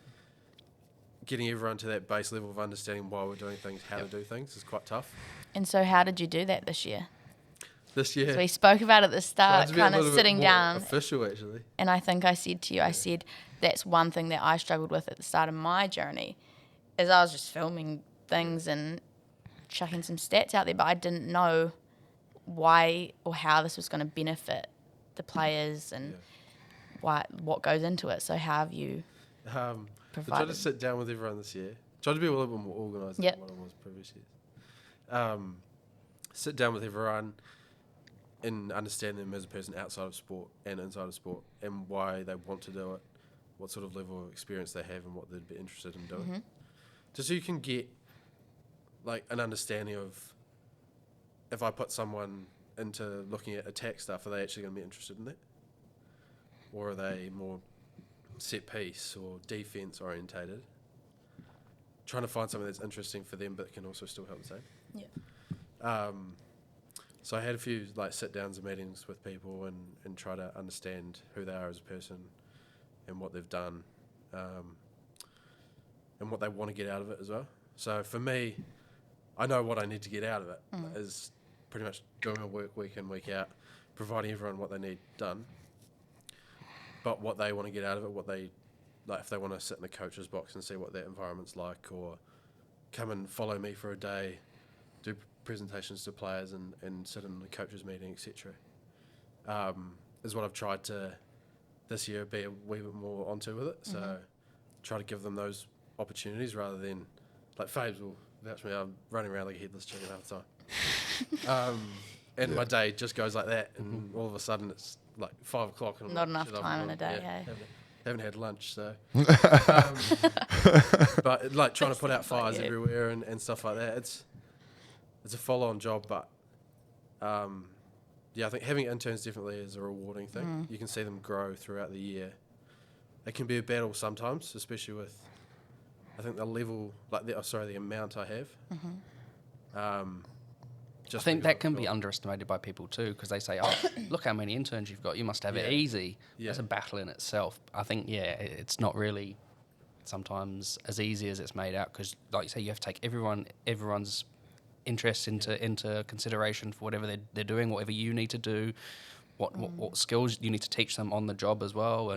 S3: getting everyone to that base level of understanding why we're doing things, how to do things is quite tough.
S1: And so how did you do that this year?
S3: This year,
S1: So we spoke about it at the
S3: tried
S1: start,
S3: to be a
S1: kind of
S3: little bit
S1: sitting
S3: more
S1: down.
S3: official actually.
S1: And I think I said to you, I said, that's one thing that I struggled with at the start of my journey, is I was just filming things and chucking some stats out there, but I didn't know why or how this was going to benefit the players and what goes into it. So how have you
S3: I tried
S1: provided?
S3: to sit down with everyone this year. Tried to be a little bit more organised than what I was previous years. Sit down with everyone and understand them as a person outside of sport and inside of sport, and why they want to do it, what sort of level of experience they have, and what they'd be interested in doing. Just so you can get like an understanding of, if I put someone into looking at attack stuff, are they actually going to be interested in that? Or are they more set piece or defense orientated? Trying to find something that's interesting for them but can also still help the team.
S1: Yeah.
S3: So I had a few like sit downs and meetings with people and try to understand who they are as a person and what they've done, and what they want to get out of it as well. So for me, I know what I need to get out of it is pretty much doing my work week in, week out, providing everyone what they need done. But what they want to get out of it, what they like, if they want to sit in the coach's box and see what that environment's like, or come and follow me for a day, do presentations to players and sit in the coach's meeting, etc. Is what I've tried to this year be a wee bit more onto with it. So try to give them those opportunities rather than, like Fabes will vouch me, I'm running around like a headless chicken half the time. And my day just goes like that, and all of a sudden it's like 5 o'clock. And I'm
S1: Not
S3: like,
S1: enough
S3: shit, I've
S1: time in
S3: gone-
S1: a day,
S3: yeah,
S1: eh?
S3: haven't had lunch, so. But like trying to put out fires everywhere and stuff like that, it's a full-on job, but I think having interns definitely is a rewarding thing. You can see them grow throughout the year. It can be a battle sometimes, especially with, I think the level, like the amount I have.
S4: I think that can be underestimated by people too, because they say, "Oh, look how many interns you've got. You must have it easy."
S3: Yeah.
S4: That's a battle in itself. I think, it's not really sometimes as easy as it's made out, because, like you say, you have to take everyone's interest into consideration for whatever they're doing, whatever you need to do, what skills you need to teach them on the job as well,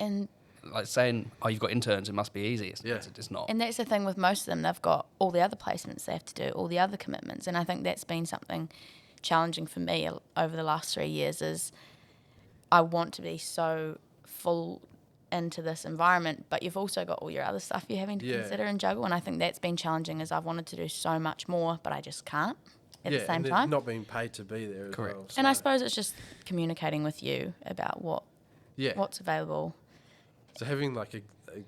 S1: And
S4: like saying, "Oh, you've got interns, it must be easy." It's not.
S1: And that's the thing with most of them. They've got all the other placements they have to do, all the other commitments. And I think that's been something challenging for me over the last 3 years, is I want to be so full into this environment, but you've also got all your other stuff you're having to consider and juggle. And I think that's been challenging, as I've wanted to do so much more, but I just can't at the same
S3: and
S1: time.
S3: not being paid to be there as
S4: Correct.
S3: well.
S1: And I
S3: so-
S1: suppose it's just communicating with you about what's available.
S3: So having like a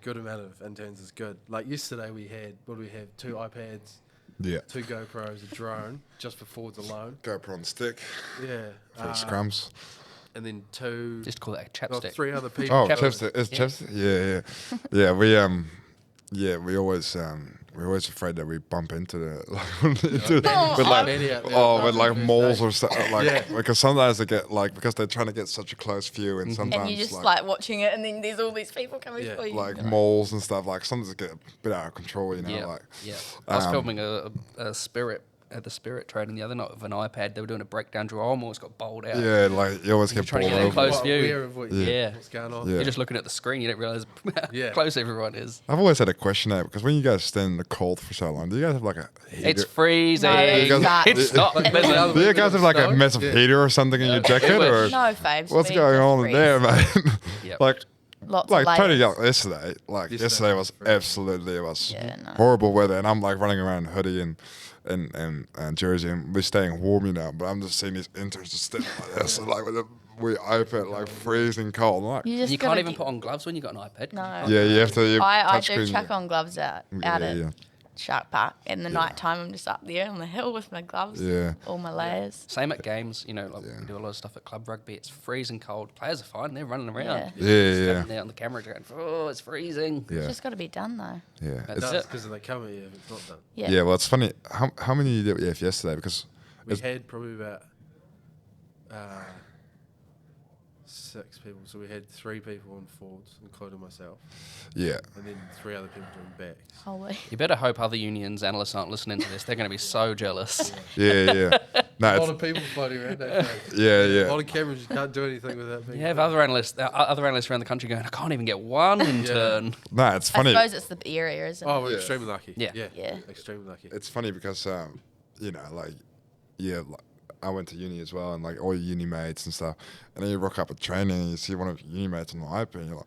S3: good amount of interns is good. Like yesterday we had, 2 iPads, 2 GoPros, a drone, just for forwards alone.
S2: GoPro on stick
S3: Yeah.
S2: for the scrums.
S3: And then 2,
S4: Just call that a chapstick.
S3: 3 other people.
S2: Oh,
S4: Chapter.
S2: chapstick. It's chapstick. Yeah. We always we're always afraid that we bump into the with like moles or something. Because sometimes they get because they're trying to get such a close view, and sometimes
S1: And you just like watching it, and then there's all these people coming for you.
S2: like moles and stuff. Like sometimes they get a bit out of control, you know.
S4: I was filming a spirit at the spirit training the other night with an iPad. They were doing a breakdown drill. I almost got bowled out.
S2: Yeah, like you always get
S4: trying to
S2: bowled
S4: get that
S2: over.
S4: close view.
S3: Aware of what's going on.
S2: Yeah.
S4: You're just looking at the screen. You don't realise how close everyone is.
S2: I've always had a question there, because when you guys stand in the cold for so long, do you guys have like a heater?
S4: It's freezing.
S1: No,
S4: It's not.
S2: Do you guys have like a massive heater or something in your jacket, or
S1: No, Fabes.
S2: what's
S1: we
S2: going
S1: just
S2: on
S1: freeze.
S2: there, man?
S4: Yep.
S2: Like
S1: Lots
S2: like
S1: of
S2: Tony
S1: layers.
S2: yelled yesterday. Like yesterday was absolutely
S1: no.
S2: horrible weather, and I'm like running around in hoodie and jersey, and we're staying warm, you know. But I'm just seeing these interns just standing like this, like with we open like freezing cold. Like
S1: You just
S4: You
S1: gotta
S4: can't even
S1: get-
S4: put on gloves when you got an iPad.
S1: No.
S2: yeah, you have to.
S1: I
S2: touch
S1: do
S2: screen.
S1: chuck on gloves out at Shark Park. In the night time, I'm just up there on the hill with my gloves,
S2: Yeah.
S1: all my layers.
S4: Same at games. You know, like we do a lot of stuff at club rugby. It's freezing cold. Players are fine. They're running around.
S2: Yeah.
S4: Standing there on the camera going, "Oh, it's freezing."
S2: Yeah.
S1: It's just got to be done, though.
S2: Yeah.
S4: That's
S2: It's,
S4: it.
S3: Because they come at you if it's not done.
S1: Yeah.
S2: yeah. Well, it's funny. How many did we have yesterday? Because
S3: We had probably about 6 people. So we had 3 people on forwards, including myself,
S2: Yeah.
S3: and then 3 other people doing backs.
S1: Holy.
S4: You better hope other unions analysts aren't listening to this. They're going to be so jealous.
S2: Yeah. No,
S3: A lot
S2: it's,
S3: of people floating around that place.
S2: yeah.
S3: A lot of cameras, you can't do anything without being.
S4: You have other analysts around the country going, I can't even get one intern.
S2: No, it's
S1: I
S2: funny.
S1: suppose it's the area, isn't it?
S3: Oh, we're
S2: Yeah.
S3: extremely lucky.
S4: Yeah.
S1: Yeah.
S3: Extremely lucky.
S2: It's funny because, like, like, I went to uni as well, and like all your uni mates and stuff. And then you rock up at training and you see one of your uni mates on the iPad, and you're like,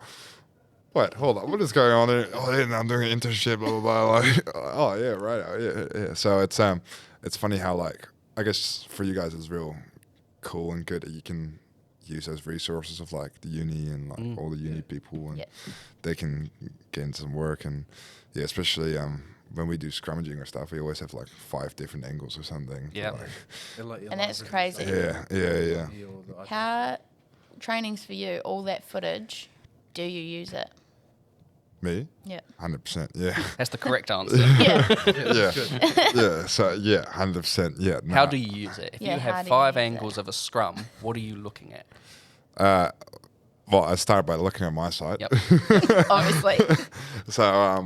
S2: wait, hold on, what is going on here? Oh, yeah, I'm doing an internship, blah, blah, blah. Like, oh, yeah, right. Oh, yeah. So it's funny how, like, I guess for you guys it's real cool and good that you can use those resources of like the uni and like all the uni people, and they can get into some work. And yeah, especially when we do scrummaging or stuff, we always have like 5 different angles or something.
S4: Yeah.
S1: And that's crazy.
S2: Yeah.
S1: How trainings for you, all that footage, do you use it?
S2: Me?
S1: Yeah.
S2: 100%. Yeah.
S4: That's the correct answer.
S1: Yeah.
S2: Yeah. So yeah, 100%. Yeah. No.
S4: How do you use it? If
S1: Yeah,
S4: you
S1: how
S4: have
S1: do you
S4: 5
S1: use
S4: angles
S1: it?
S4: of a scrum, what are you looking at?
S2: Well, I start by looking at my side.
S4: Yep.
S1: Obviously.
S2: So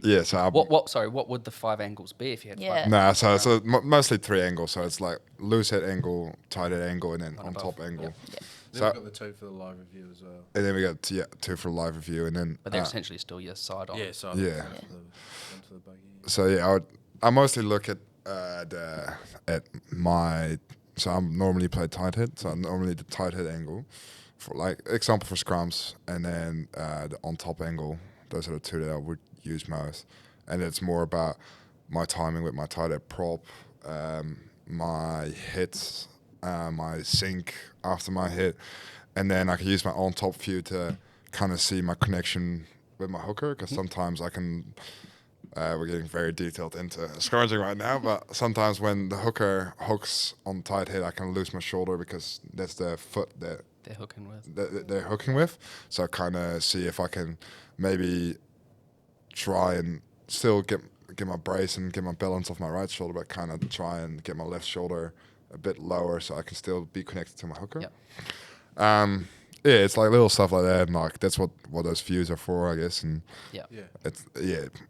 S2: yeah. So
S4: What would the 5 angles be if you had
S1: Yeah.
S4: 5?
S2: Nah, so mostly 3 angles. So it's like loose head angle, tight head angle, and then on
S4: above.
S2: top angle.
S4: Yep.
S3: Then
S2: So
S3: we've got the 2 for the live review as well.
S2: and then we got 2 for live review, and then
S4: But they're essentially still your side on.
S3: Yeah, so
S2: Yeah.
S3: onto the buggy.
S2: so yeah, I mostly look at my. So I'm normally play tight head. So I'm normally the tight head angle, for like example for scrums, and then the on top angle. Those are the 2 that I would use most, and it's more about my timing with my tight head prop, my hits, my sink after my hit, and then I can use my on top view to kind of see my connection with my hooker, because sometimes I can. We're getting very detailed into scrummaging right now, but sometimes when the hooker hooks on tight head, I can lose my shoulder because that's the foot that
S4: They're hooking with.
S2: they're hooking with. So I kind of see if I can maybe try and still get my brace and get my balance off my right shoulder, but kind of try and get my left shoulder a bit lower so I can still be connected to my hooker.
S4: Yep.
S2: Yeah, it's like little stuff like that, and like that's what those views are for, I guess. And
S4: Yeah.
S2: it's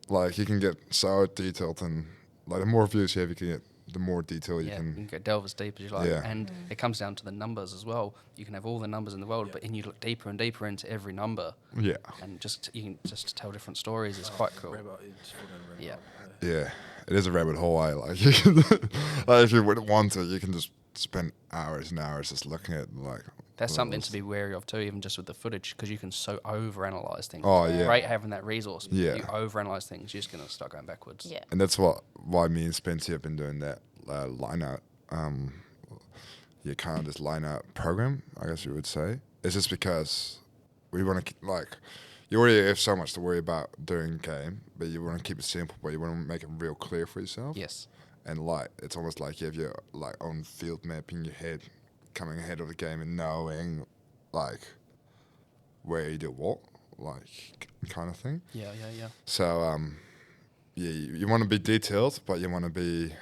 S2: like you can get so detailed, and like the more views you have, you can get the more detail you
S4: You
S2: can.
S4: can go delve as deep as you like.
S2: Yeah.
S4: And it comes down to the numbers as well. You can have all the numbers in the world, but then you look deeper and deeper into every number,
S2: Yeah,
S4: and you can just tell different stories. It's quite cool.
S3: You just fall down a rabbit
S4: Yeah.
S3: hole.
S2: yeah, it is a rabbit hole. Like you can, like if you would want to, you can just spend hours and hours just looking at like.
S4: That's something to be wary of too, even just with the footage, because you can so overanalyze things.
S2: Oh,
S4: It's
S2: yeah.
S4: great having that resource. But
S2: Yeah.
S4: if you overanalyze things, you're just gonna start going backwards.
S1: Yeah.
S2: And that's why me and Spencer have been doing that line out. You kind of this line out program, I guess you would say. It's just because we want to like you already have so much to worry about during game, but you want to keep it simple, but you want to make it real clear for yourself.
S4: Yes.
S2: And like it's almost like you have your like own field map in your head, coming ahead of the game and knowing like where you do what, like kind of thing.
S4: Yeah.
S2: So yeah, you want to be detailed, but you want to be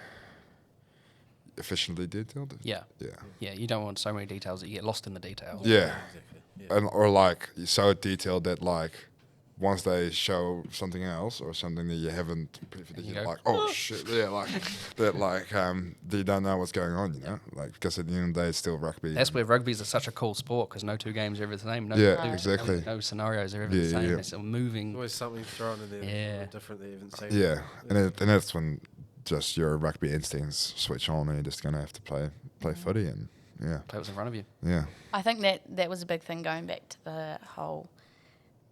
S2: efficiently detailed.
S4: Yeah.
S2: Yeah.
S4: You don't want so many details that you get lost in the details.
S2: Yeah.
S3: Exactly. Yeah.
S2: And or like you're so detailed that like once they show something else or something that you haven't previously,
S4: You
S2: you're
S4: go,
S2: like, oh shit, yeah, like that, like you don't know what's going on, you know, like because at the end of the day, it's still rugby.
S4: That's where rugby is such a cool sport, because no 2 games are ever the same. No,
S2: Yeah,
S4: no-
S2: exactly.
S4: No scenarios are ever
S2: Yeah,
S4: the same.
S2: yeah.
S4: It's a moving.
S3: Always something thrown in there
S4: Yeah.
S3: different that you haven't seen.
S2: Yeah, and that's when just your rugby instincts switch on, and you're just gonna have to play footy, and yeah,
S4: Play what's in front of you.
S2: yeah,
S1: I think that was a big thing going back to the whole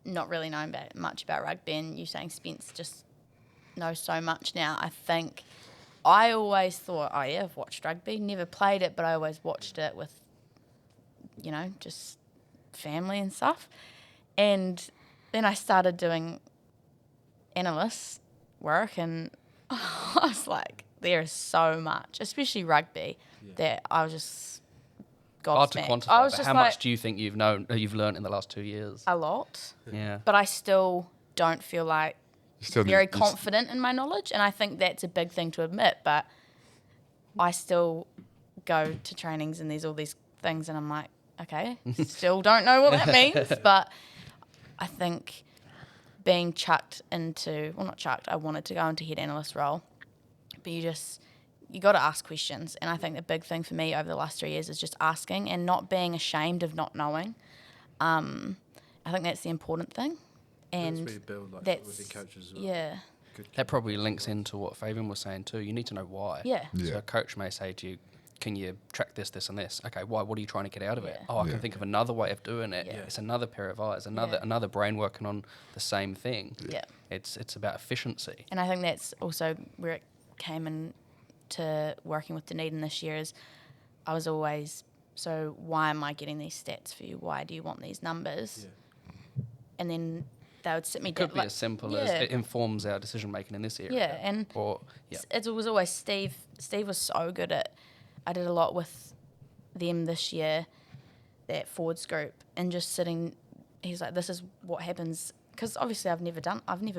S1: not really knowing much about rugby, and you saying Spence just knows so much now. I think I always thought, oh yeah, I've watched rugby, never played it, but I always watched it with, just family and stuff. And then I started doing analyst work, and I was like, there is so much, especially rugby, that I was just
S4: Hard to
S1: gobsmacked.
S4: quantify.
S1: I was
S4: But
S1: just
S4: how
S1: like,
S4: much do you think you've learned in the last 2 years?
S1: a lot,
S4: Yeah.
S1: but I still don't feel like
S2: you still
S1: very
S2: need,
S1: confident in my knowledge, and I think that's a big thing to admit, but I still go to trainings and there's all these things and I'm like, okay, still don't know what that means, but I think being chucked into, well, not chucked, I wanted to go into head analyst role, but you got to ask questions. And I think the big thing for me over the last 3 years is just asking and not being ashamed of not knowing. I think that's the important thing. And
S3: that's where you build with your coaches as well.
S1: Yeah.
S4: That probably links into what Fabian was saying too. You need to know why.
S1: Yeah.
S4: So a coach may say to you, can you track this, this, and this? Okay, why? What are you trying to get out of it?
S1: Yeah.
S4: Oh, I can think of another way of doing it.
S1: Yeah.
S4: It's another pair of eyes, another brain working on the same thing.
S1: Yeah.
S4: It's about efficiency.
S1: And I think that's also where it came into working with Dunedin this year is I was always, so why am I getting these stats for you? Why do you want these numbers?
S3: Yeah.
S1: And then they would sit me
S4: It
S1: down.
S4: could be as simple as it informs our decision making in this area.
S1: Yeah, and it was always Steve. Steve was so good at, I did a lot with them this year, that forwards group, and just sitting, he's like, this is what happens. Because obviously I've never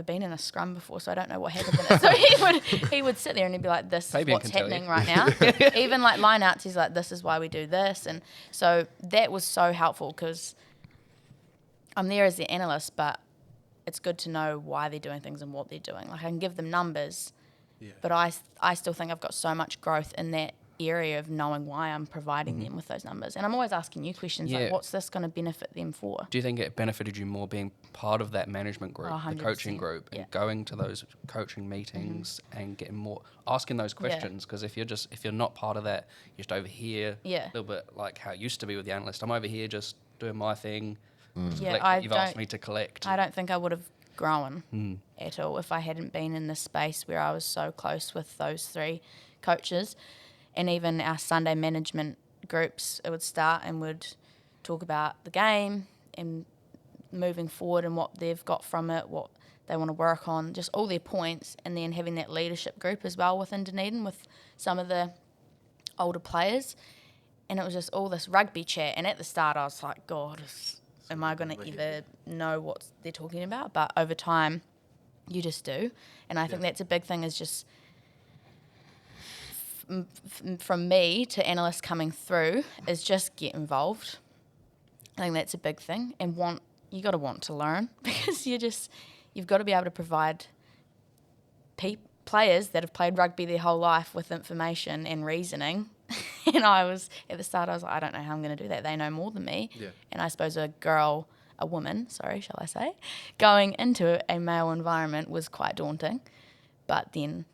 S1: been in a scrum before, so I don't know what happens in it. So he would sit there and he'd be like, this is what's happening right now. Even like line outs, he's like, this is why we do this. And so that was so helpful because I'm there as the analyst, but it's good to know why they're doing things and what they're doing. Like I can give them numbers, but I still think I've got so much growth in that area of knowing why I'm providing them with those numbers. And I'm always asking you questions like, what's this going to benefit them for?
S4: Do you think it benefited you more being part of that management group, the coaching
S1: 100%.
S4: group, and going to those coaching meetings and getting more, asking those questions? Because if you're not part of that, you're just over here, a little bit like how it used to be with the analyst. I'm over here just doing my thing. Collect what you've asked me to collect.
S1: I don't think I would have grown at all if I hadn't been in this space where I was so close with those three coaches. And even our Sunday management groups, it would start and would talk about the game and moving forward and what they've got from it, what they want to work on, just all their points, and then having that leadership group as well within Dunedin with some of the older players. And it was just all this rugby chat. And at the start I was like, God, am I going to ever know what they're talking about? But over time, you just do. And I think that's a big thing is just from me to analysts coming through is just get involved. I think that's a big thing. And you got to want to learn because you've got to be able to provide players that have played rugby their whole life with information and reasoning. And at the start I was like, I don't know how I'm going to do that. They know more than me. Yeah. And I suppose a woman, shall I say, going into a male environment was quite daunting. But then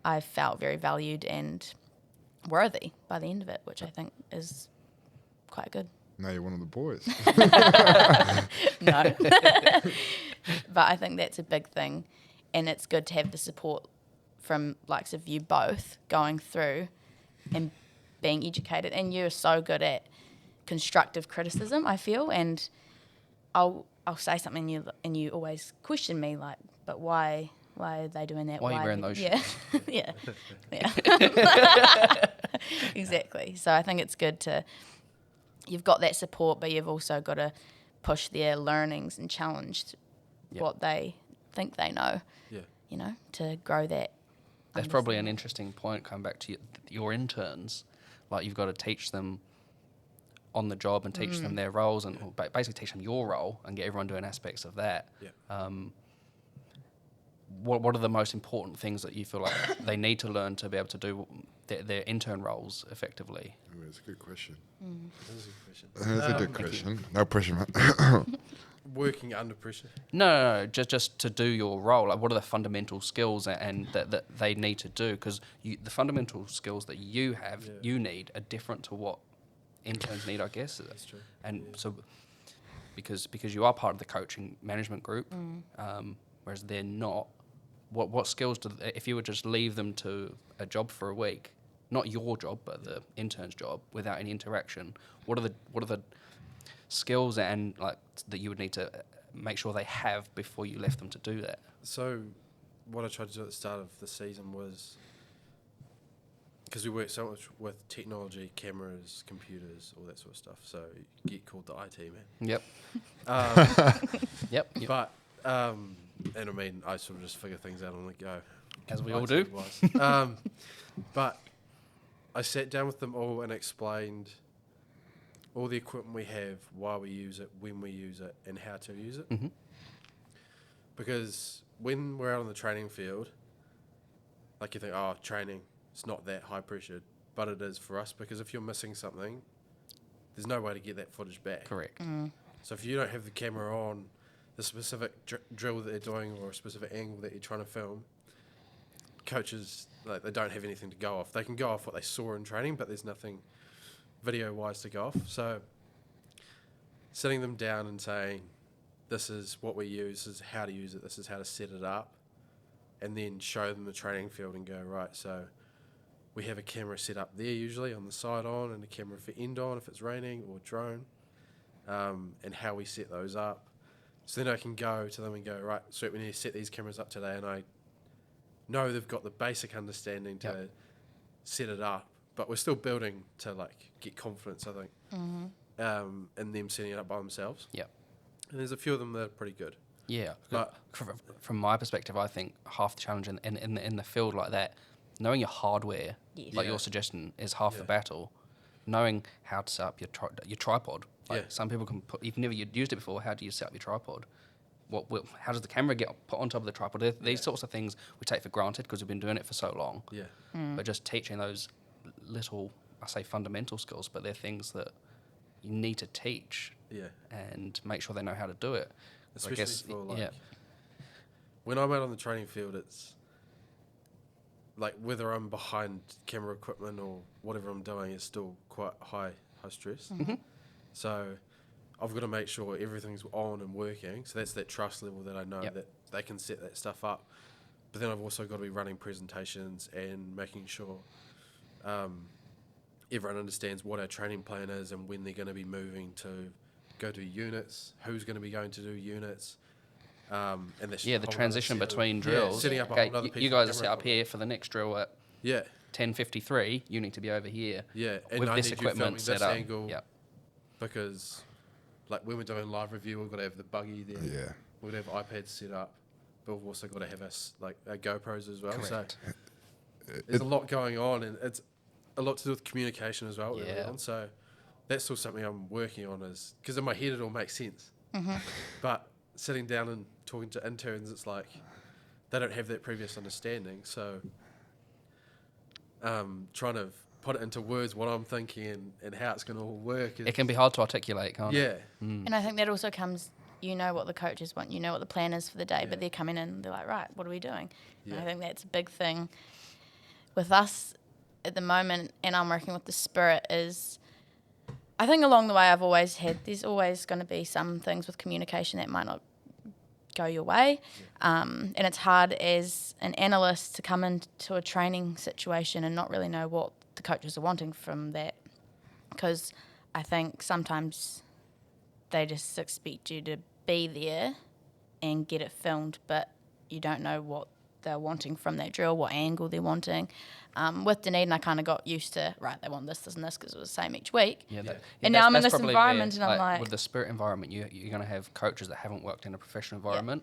S1: I felt very valued and worthy by the end of it, which I think is quite good.
S2: Now you're one of the boys.
S1: No. But I think that's a big thing. And it's good to have the support from likes of you both going through and being educated. And you're so good at constructive criticism, I feel. And I'll say something and you always question me like, but why are they doing that?
S4: Why are you wearing those shoes?
S1: Yeah. Exactly. So I think it's good you've got that support, but you've also got to push their learnings and challenge what they think they know, to grow that.
S4: That's probably an interesting point, coming back to your interns. Like, you've got to teach them on the job and teach them their roles and basically teach them your role and get everyone doing aspects of that. Yeah. What are the most important things that you feel like they need to learn to be able to do their intern roles effectively?
S2: Ooh, that's a good question.
S3: That's
S2: a good question. No pressure, man.
S3: Working under pressure?
S4: No, just to do your role. Like, what are the fundamental skills and that they need to do? Because the fundamental skills that you have, you need, are different to what interns need, I guess.
S3: That's true.
S4: And so, because you are part of the coaching management group, whereas they're not. What skills if you would just leave them to a job for a week, not your job but the intern's job, without any interaction? What are the skills and like that you would need to make sure they have before you left them to do that?
S3: So, what I tried to do at the start of the season was, because we work so much with technology, cameras, computers, all that sort of stuff. So you get called the IT man.
S4: Yep. Yep.
S3: But and I mean, I sort of just figure things out on the go,
S4: as we all do.
S3: But I sat down with them all and explained all the equipment we have, why we use it, when we use it, and how to use it.
S4: Mm-hmm.
S3: Because when we're out on the training field, like you think, oh, training, it's not that high pressured, but it is for us, because if you're missing something, there's no way to get that footage back.
S4: Correct.
S3: So if you don't have the camera on the specific drill that they're doing or a specific angle that you're trying to film, coaches, like, they don't have anything to go off. They can go off what they saw in training, but there's nothing video-wise to go off. So sitting them down and saying, this is what we use, this is how to use it, this is how to set it up, and then show them the training field and go, right, so we have a camera set up there usually on the side on, and a camera for end on if it's raining, or drone, and how we set those up. So then I can go to them and go, right, so we need to set these cameras up today, and I know they've got the basic understanding to set it up, but we're still building to, like, get confidence, I think, in them setting it up by themselves.
S4: Yep.
S3: And there's a few of them that are pretty good.
S4: Yeah,
S3: But
S4: from my perspective, I think half the challenge in the field like that, knowing your hardware,
S1: Yes.
S4: like
S3: Yeah.
S4: your suggestion, is half the
S3: Yeah.
S4: battle. Knowing how to set up your tripod. Like
S3: Yeah.
S4: some people can put, you've never used it before. How do you set up your tripod? How does the camera get put on top of the tripod? These sorts of things we take for granted because we've been doing it for so long.
S3: Yeah.
S4: But just teaching those little, I say fundamental skills, but they're things that you need to teach
S3: Yeah.
S4: and make sure they know how to do it.
S3: Especially
S4: I guess,
S3: for, like,
S4: yeah.
S3: when I'm out on the training field, it's like whether I'm behind camera equipment or whatever I'm doing is still quite high stress. So I've got to make sure everything's on and working. So that's that trust level that I know
S4: Yep.
S3: that they can set that stuff up. But then I've also got to be running presentations and making sure everyone understands what our training plan is and when they're going to be moving to go do units, who's going to be going to do units. And that's
S4: Yeah,
S3: a
S4: the
S3: whole
S4: transition
S3: other set of-
S4: between drills.
S3: setting up a
S4: Okay,
S3: whole other piece
S4: you
S3: of
S4: guys are
S3: camera
S4: set up
S3: equipment.
S4: here for the next drill at
S3: Yeah,
S4: 10:53. You need to be over here.
S3: yeah. And
S4: With
S3: I
S4: this
S3: need you
S4: equipment
S3: filming
S4: set
S3: this
S4: up.
S3: angle
S4: Yep.
S3: because, like, when we're doing live review, we've got to have the buggy there.
S2: Yeah.
S3: We've got to have iPads set up, but we've also got to have our GoPros as well.
S4: Correct.
S3: So there's a lot going on, and it's a lot to do with communication as well. Early
S4: Yeah.
S3: on. So that's still something I'm working on, is because in my head it all makes sense, but sitting down and talking to interns, it's like they don't have that previous understanding. So trying to put it into words what I'm thinking and how it's going to all work.
S4: It can be hard to articulate, can't it?
S3: Yeah.
S1: And I think that also comes, you know what the coaches want, you know what the plan is for the day, but they're coming in and they're like, right, what are we doing? And I
S3: Yeah.
S1: think that's a big thing with us at the moment, and I'm working with the Spirit, is I think along the way there's always going to be some things with communication that might not go your way. And it's hard as an analyst to come into a training situation and not really know what the coaches are wanting from that, because I think sometimes they just expect you to be there and get it filmed, but you don't know what they're wanting from that drill, what angle they're wanting. With Dunedin, I kind of got used to, right, they want this, this, and this, because it was the same each week.
S4: Yeah,
S1: And now I'm in
S4: that's
S1: this
S4: probably
S1: environment
S4: where,
S1: and I'm like-
S4: with the Spirit environment, you're going to have coaches that haven't worked in a professional environment,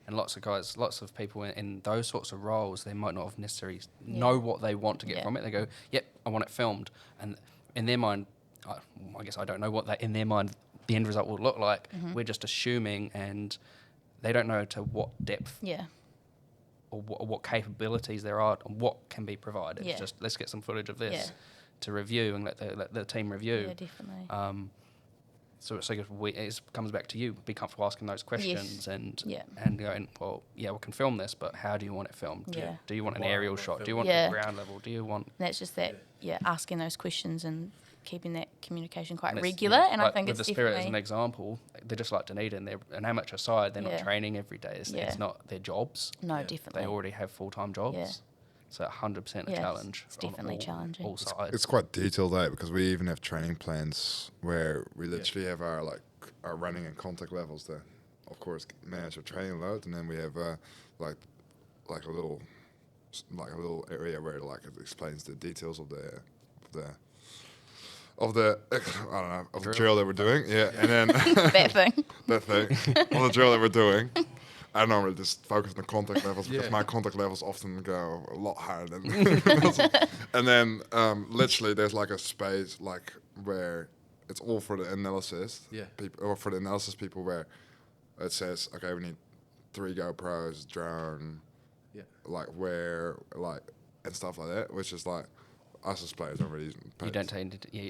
S4: and lots of people in those sorts of roles, they might not have necessarily know what they want to get from it. They go, yep, I want it filmed, and in their mind, I guess I don't know what that in their mind the end result will look like. We're just assuming, and they don't know to what depth
S1: Yeah.
S4: or what capabilities there are and what can be provided.
S1: Yeah.
S4: It's just let's get some footage of this
S1: Yeah.
S4: to review and let the team review.
S1: Yeah, definitely.
S4: So it comes back to you. Be comfortable asking those questions and going, well, yeah, we can film this, but how do you want it filmed?
S1: Yeah.
S4: Do you want an
S3: Why
S4: aerial
S3: want it
S4: shot? Do you
S3: filmed?
S4: want
S1: Yeah.
S4: the ground level? Do you want...
S1: And that's just that, asking those questions and keeping that communication quite
S4: and it's-
S1: regular. And I
S4: like
S1: think
S4: with
S1: it's
S4: the Spirit as
S1: definitely...
S4: an example, they're just like Dunedin. They're an amateur side. They're not training every day. It's not their jobs.
S1: No,
S3: Yeah.
S1: definitely.
S4: They already have full-time jobs.
S1: Yeah.
S4: So 100% a
S1: Yeah,
S4: challenge.
S1: it's
S4: on
S1: definitely challenging.
S4: all sides.
S2: It's quite detailed out because we even have training plans where we literally have our running and contact levels that, of course, manage our training load, and then we have a little area where it explains the details of the drill that we're doing. Yeah, and then
S1: that thing.
S2: that thing of the drill that we're doing. I normally just focus on the contact levels because my contact levels often go a lot higher than. And then literally there's like a space where it's all for the analysis.
S3: Yeah.
S2: People, or for the analysis people, where it says, okay, we need 3 GoPros, drone, like where, like, and stuff like that, which is like us as players don't really pay.
S4: You don't tend to.
S2: Pay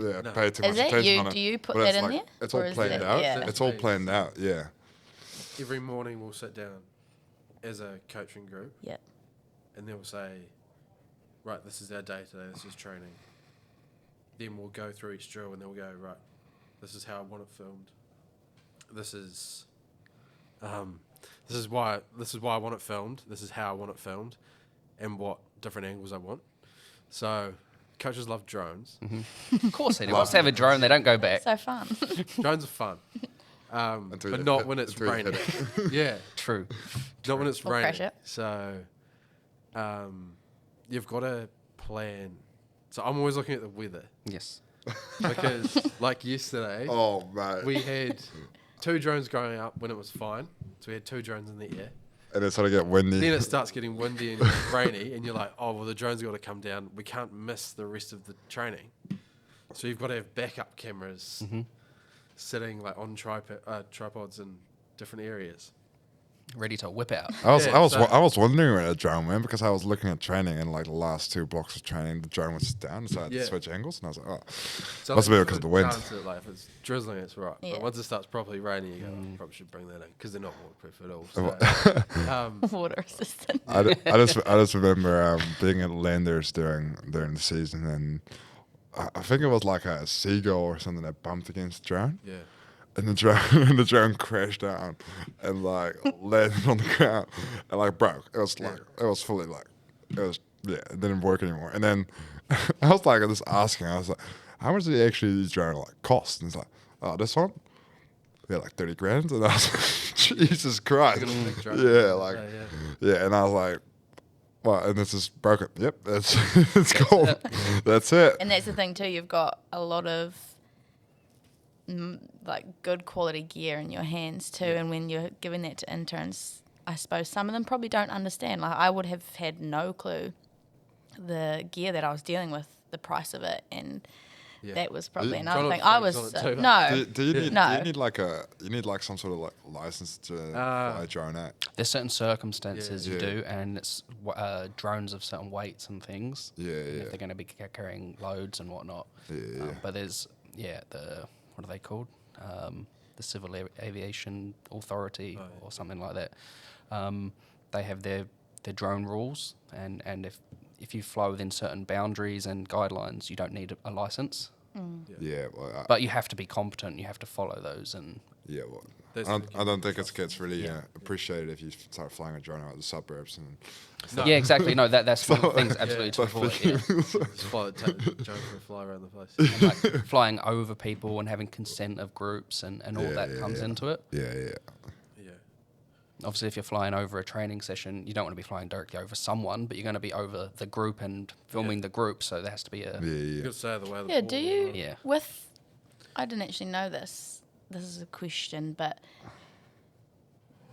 S2: too much
S1: Is that
S2: attention
S1: you?
S2: on it.
S1: Do you put
S2: But
S1: that
S2: it's
S1: in
S2: like,
S1: there?
S2: It's
S1: Or
S2: all
S1: is
S2: planned
S1: that-
S2: out.
S1: yeah.
S2: It's all planned out. Yeah.
S3: Every morning we'll sit down as a coaching group.
S1: Yeah.
S3: And then we'll say, right, this is our day today. This is training. Then we'll go through each drill, and then we'll go, right, this is how I want it filmed. This is why I want it filmed. This is how I want it filmed, and what different angles I want. So, coaches love drones.
S4: Of course they do. Once they have a drone, they don't go back.
S1: So fun.
S3: Drones are fun,
S2: Until
S3: but
S2: you
S3: not
S2: hit-
S3: when it's
S2: until you
S3: raining.
S2: hit it.
S3: Yeah,
S4: True.
S3: not when it's
S1: Or crash
S3: raining.
S1: it.
S3: So, you've got to plan. So I'm always looking at the weather
S4: Yes.
S3: because, like yesterday,
S2: Oh, mate.
S3: we had 2 drones going up when it was fine. So we had 2 drones in the air.
S2: And it's sort of get windy.
S3: Then it starts getting windy and rainy, and you're like, oh, well, the drone's got to come down. We can't miss the rest of the training. So you've got to have backup cameras sitting like on tripods in different areas.
S4: Ready to whip out.
S2: I was
S3: so-
S2: wondering where the drone went, because I was looking at training, and like the last 2 blocks of training, the drone was down, so I had to
S3: Yeah.
S2: switch angles, and I was like, oh,
S3: So
S2: must
S3: like,
S2: be because of the wind.
S3: chance that, like, if it's drizzling, it's right.
S1: Yeah.
S3: But once it starts properly raining, you go, oh, probably should bring that in because they're not waterproof at all. So,
S1: Water resistant.
S2: I just remember being at Highlanders during the season, and I think it was like a seagull or something that bumped against the drone,
S3: yeah.
S2: and the drone crashed down and like landed on the ground and like broke. It was like it was fully like it didn't work anymore. And then I was like just asking, I was like, how much did actually this drone like cost? And it's like, oh, this one, yeah, like 30 grand. And I was like, Jesus Christ,
S3: Look at the big drone.
S2: yeah, like
S3: Yeah.
S2: And I was like, well, and this is broken. Yep, that's it's cool. That's it.
S1: And that's the thing too. You've got a lot of like good quality gear in your hands too. And when you're giving that to interns, I suppose some of them probably don't understand. Like I would have had no clue the gear that I was dealing with, the price of it, and that was probably
S2: Try
S1: another
S3: not
S1: thing.
S3: to
S1: I
S3: focus
S1: was
S3: on it too
S1: no.
S2: Do you need
S1: No.
S2: you need like some sort of like license to fly a drone out?
S4: There's certain circumstances you
S2: Yeah.
S4: do, and it's drones of certain weights and things.
S2: Yeah,
S4: and
S2: yeah.
S4: if they're going to be carrying loads and whatnot.
S2: Yeah.
S4: But there's the what are they called? The Civil Aviation Authority or something like that. They have their drone rules, and if you fly within certain boundaries and guidelines, you don't need a license.
S2: Yeah, well,
S4: But you have to be competent. You have to follow those, and
S2: well,
S3: That's
S2: I don't think it gets really appreciated if you start flying a drone out of the suburbs. And
S3: No.
S4: yeah, exactly. No, that's one of the things absolutely to
S2: But
S4: avoid.
S2: for
S4: Yeah.
S3: Just fly the drone for a fly around the place.
S4: And, like flying over people and having consent of groups and all
S2: Yeah,
S4: that
S2: yeah,
S4: comes
S2: yeah.
S4: into it.
S2: yeah.
S3: Yeah.
S4: Obviously, if you're flying over a training session, you don't want to be flying directly over someone, but you're going to be over the group and filming the group, so there has to be a...
S3: You got to stay out of the way of the
S1: Yeah,
S3: ball
S1: do
S3: as
S1: you?
S3: well.
S4: Yeah.
S1: With, I didn't actually know this. This is a question, but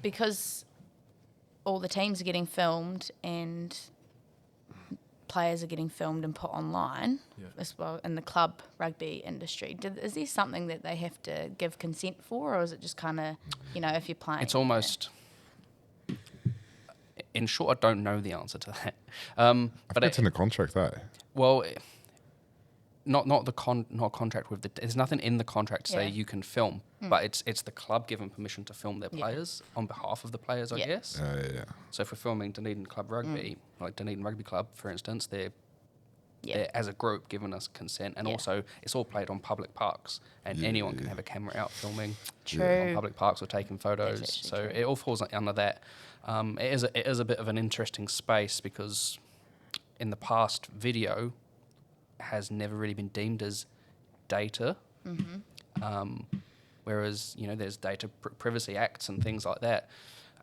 S1: because all the teams are getting filmed and players are getting filmed and put online as well in the club rugby industry, is there something that they have to give consent for, or is it just kind of, if you're playing?
S4: It's almost... In short, I don't know the answer to that. But
S2: It's in the contract, though.
S4: well, not contract with the. There's nothing in the contract to say
S1: Yeah.
S4: you can film, but it's the club giving permission to film their players on behalf of the players, I
S1: Yeah.
S4: guess.
S2: Yeah.
S4: So if we're filming Dunedin Club Rugby, like Dunedin Rugby Club, for instance, they're as a group giving us consent, and also it's all played on public parks, and anyone can have a camera out filming
S1: True.
S4: on public parks or taking photos.
S1: actually
S4: So
S1: true.
S4: it all falls under that. It is a bit of an interesting space because in the past, video has never really been deemed as data. Whereas there's data privacy acts and things like that.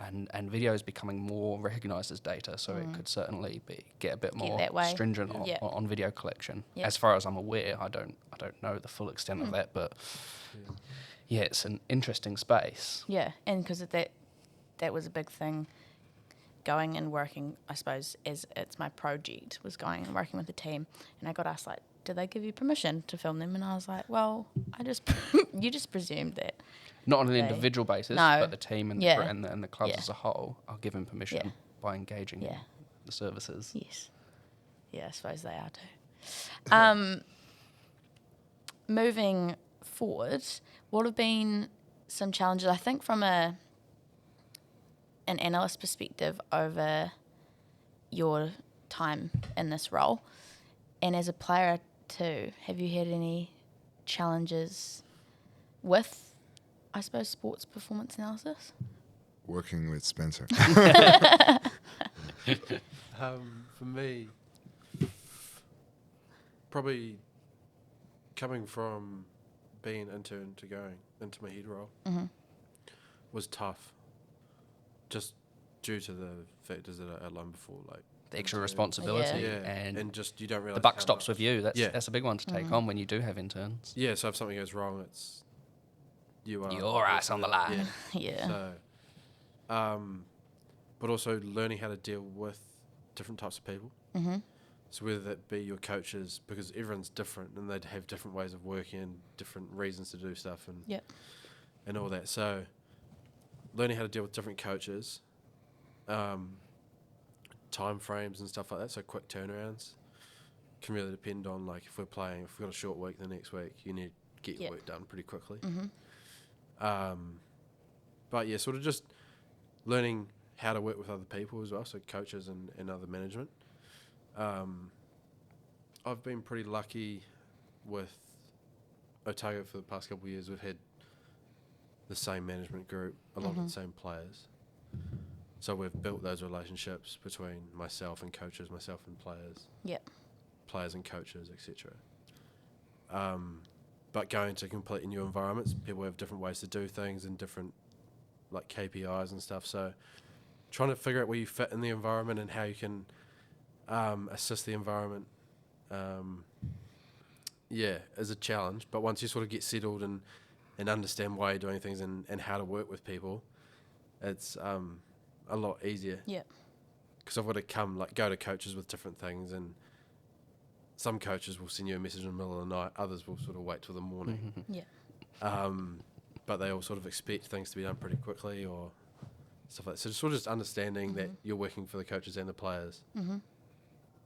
S4: And video is becoming more recognised as data, so it could certainly get a bit more
S1: that way.
S4: stringent
S1: Yeah.
S4: on video collection.
S1: Yeah.
S4: As far as I'm aware, I don't know the full extent of that, but yeah, it's an interesting space.
S1: Yeah, and because that was a big thing going and working, I suppose, as it's my project, was going and working with the team. And I got asked, like, did they give you permission to film them? And I was like, well, you just presumed that.
S4: Not on an individual basis,
S1: No.
S4: but the team and,
S1: Yeah.
S4: and the clubs
S1: Yeah.
S4: as a whole are given permission
S1: Yeah.
S4: by engaging in
S1: Yeah.
S4: the services.
S1: Yes. Yeah, I suppose they are too. Moving forward, what have been some challenges, I think, from an analyst perspective over your time in this role? And as a player too, have you had any challenges with, I suppose, sports performance analysis?
S2: Working with Spencer.
S3: For me, probably coming from being an intern to going into my head role was tough, just due to the factors that I outlined before, like
S4: The extra responsibility
S3: and just you don't realize
S4: the buck
S3: how
S4: stops
S3: much-
S4: with you.
S3: Yeah.
S4: That's a big one to take on when you do have interns.
S3: Yeah, so if something goes wrong, it's
S4: Your ass on the line.
S3: Yeah.
S1: Yeah.
S3: So, but also learning how to deal with different types of people.
S1: Mm-hmm.
S3: So whether that be your coaches, because everyone's different and they'd have different ways of working and different reasons to do stuff and all that. So learning how to deal with different coaches, time frames and stuff like that. So quick turnarounds can really depend on, like, if we've got a short week the next week, you need to get your work done pretty quickly. But yeah, sort of just learning how to work with other people as well, so coaches and other management. I've been pretty lucky with Otago for the past couple of years. We've had the same management group, a lot of the same players. So we've built those relationships between myself and coaches, myself and players, players and coaches, etc. But going to completely new environments, people have different ways to do things and different, like, KPIs and stuff. So trying to figure out where you fit in the environment and how you can assist the environment, is a challenge. But once you sort of get settled and understand why you're doing things and how to work with people, it's a lot easier.
S1: Yeah.
S3: Because I've got to go to coaches with different things, and some coaches will send you a message in the middle of the night, others will sort of wait till the morning.
S1: Yeah.
S3: But they all sort of expect things to be done pretty quickly or stuff like that. So just understanding that you're working for the coaches and the players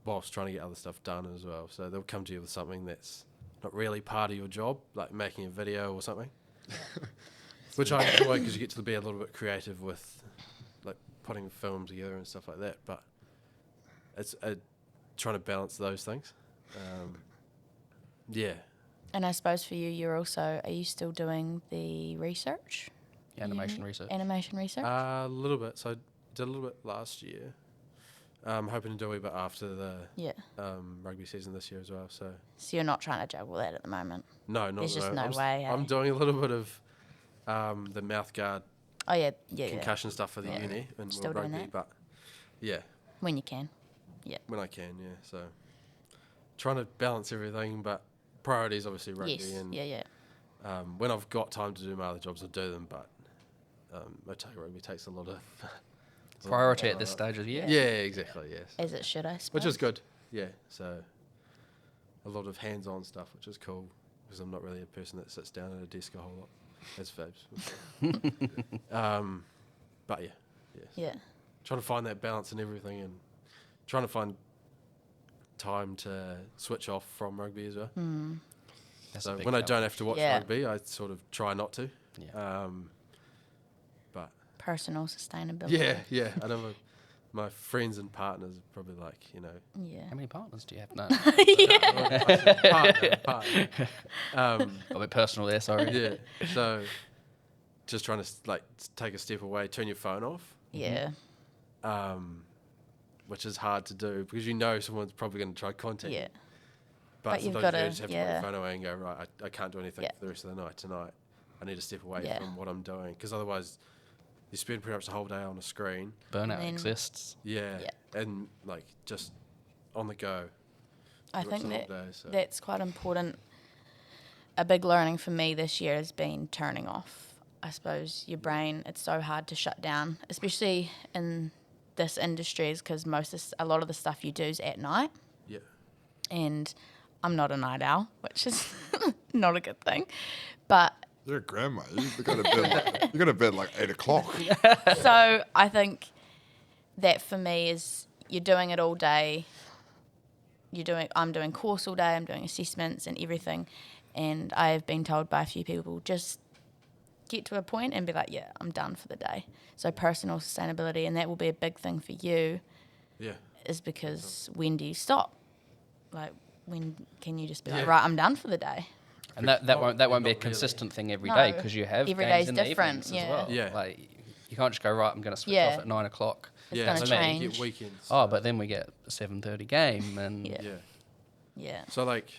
S3: whilst trying to get other stuff done as well. So they'll come to you with something that's not really part of your job, like making a video or something, which I enjoy because you get to be a little bit creative with, like, putting film together and stuff like that. But it's trying to balance those things.
S1: And I suppose for you, are you still doing the research?
S4: Animation research.
S1: Animation research?
S3: A little bit. So I did a little bit last year. I'm hoping to do a wee bit after the rugby season this year as well. So
S1: you're not trying to juggle that at the moment?
S3: no, not
S1: There's
S3: at the
S1: just
S3: moment.
S1: no way.
S3: I'm doing a little bit of the mouth guard
S1: Oh, yeah.
S3: concussion stuff for the uni and
S1: Still
S3: World
S1: doing
S3: Rugby,
S1: that?
S3: but yeah,
S1: When you can.
S3: when I can, yeah. So trying to balance everything, but priorities obviously rugby.
S1: Yes.
S3: And when I've got time to do my other jobs, I'll do them. But Otago Rugby takes a lot of
S4: Priority at this stage of the year.
S3: Yeah, exactly. Yes,
S1: As it should, I suppose.
S3: which is good. Yeah, so a lot of hands-on stuff, which is cool because I'm not really a person that sits down at a desk a whole lot, as Fabs. But
S1: Yeah.
S3: trying to find that balance in everything and trying to find time to switch off from rugby as well.
S4: That's
S3: So
S4: a big
S3: when I
S4: help.
S3: don't have to watch
S1: Yeah.
S3: rugby, I sort of try not to.
S4: Yeah.
S3: But
S1: Personal sustainability.
S3: yeah. I know my friends and partners are probably like,
S1: Yeah.
S4: How many partners do you have? No.
S3: partner.
S4: A bit personal there, sorry.
S3: Yeah. So just trying to take a step away, turn your phone off.
S1: Yeah.
S3: Which is hard to do because someone's probably going to try contact you.
S1: Yeah.
S3: But
S1: But you've
S3: sometimes
S1: gotta-
S3: you just have to put
S1: yeah.
S3: your phone away and go, right, I can't do anything
S1: Yeah.
S3: for the rest of the night tonight. I need to step away
S1: Yeah.
S3: from what I'm doing because otherwise you spend pretty much the whole day on a screen.
S4: Burnout
S1: Then-
S4: exists.
S3: Yeah.
S1: Yeah.
S3: And just on the go.
S1: I
S3: pretty
S1: think
S3: much the
S1: that
S3: whole day, so.
S1: that's quite important. A big learning for me this year has been turning off. I suppose your brain, it's so hard to shut down, especially in this industry is because a lot of the stuff you do is at night,
S3: Yeah.
S1: and I'm not a night owl, which is not a good thing. But
S2: You're a grandma. You go to bed like 8 o'clock.
S1: so I think that for me is you're doing it all day. I'm doing course all day. I'm doing assessments and everything, and I have been told by a few people just get to a point and be like, yeah, I'm done for the day. So personal sustainability, and that will be a big thing for you.
S3: Yeah.
S1: Is because when do you stop? Like, when can you just be like,
S3: Yeah.
S1: right, I'm done for the day?
S4: And that won't be a
S3: Not really.
S4: consistent thing every
S1: No.
S4: day, because you have
S1: Every
S4: games
S1: day's
S4: in the
S1: different,
S4: evenings
S1: yeah.
S4: as well.
S3: Yeah.
S4: Like, you can't just go, right, I'm going to switch
S1: Yeah.
S4: off at 9 o'clock.
S1: It's
S3: Yeah,
S1: going
S3: so
S1: to
S3: then you
S1: change.
S3: get weekends.
S4: Oh, but then we get a 7:30 game, and
S1: Yeah.
S3: Yeah.
S1: Yeah.
S3: So like,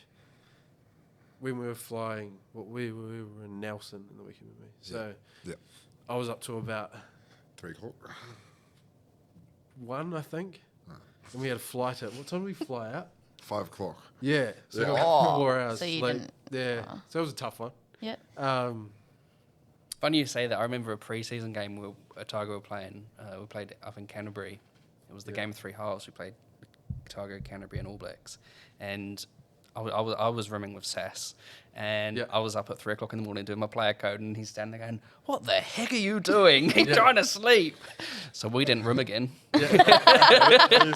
S3: when we were flying, we were in Nelson in the weekend with me. So
S2: Yeah.
S3: I was up to about
S2: 3 o'clock.
S3: 1, I think. And we had a flight at, what time did we fly out?
S2: 5 o'clock.
S3: Yeah. So
S2: Yeah.
S3: we got
S1: Oh,
S3: 4 hours.
S1: so you
S3: like,
S1: didn't-
S3: Yeah.
S1: oh.
S3: So it was a tough one.
S1: Yeah.
S4: Funny you say that. I remember a pre-season game Otago were playing. We played up in Canterbury. It was the
S3: Yeah.
S4: game of 3 halves. We played Otago, Canterbury, and All Blacks. And I was rooming with Sass, and
S3: Yeah.
S4: I was up at 3 o'clock in the morning doing my player code, and he's standing there going, "What the heck are you doing? He's trying to sleep." So we didn't room again.
S2: He's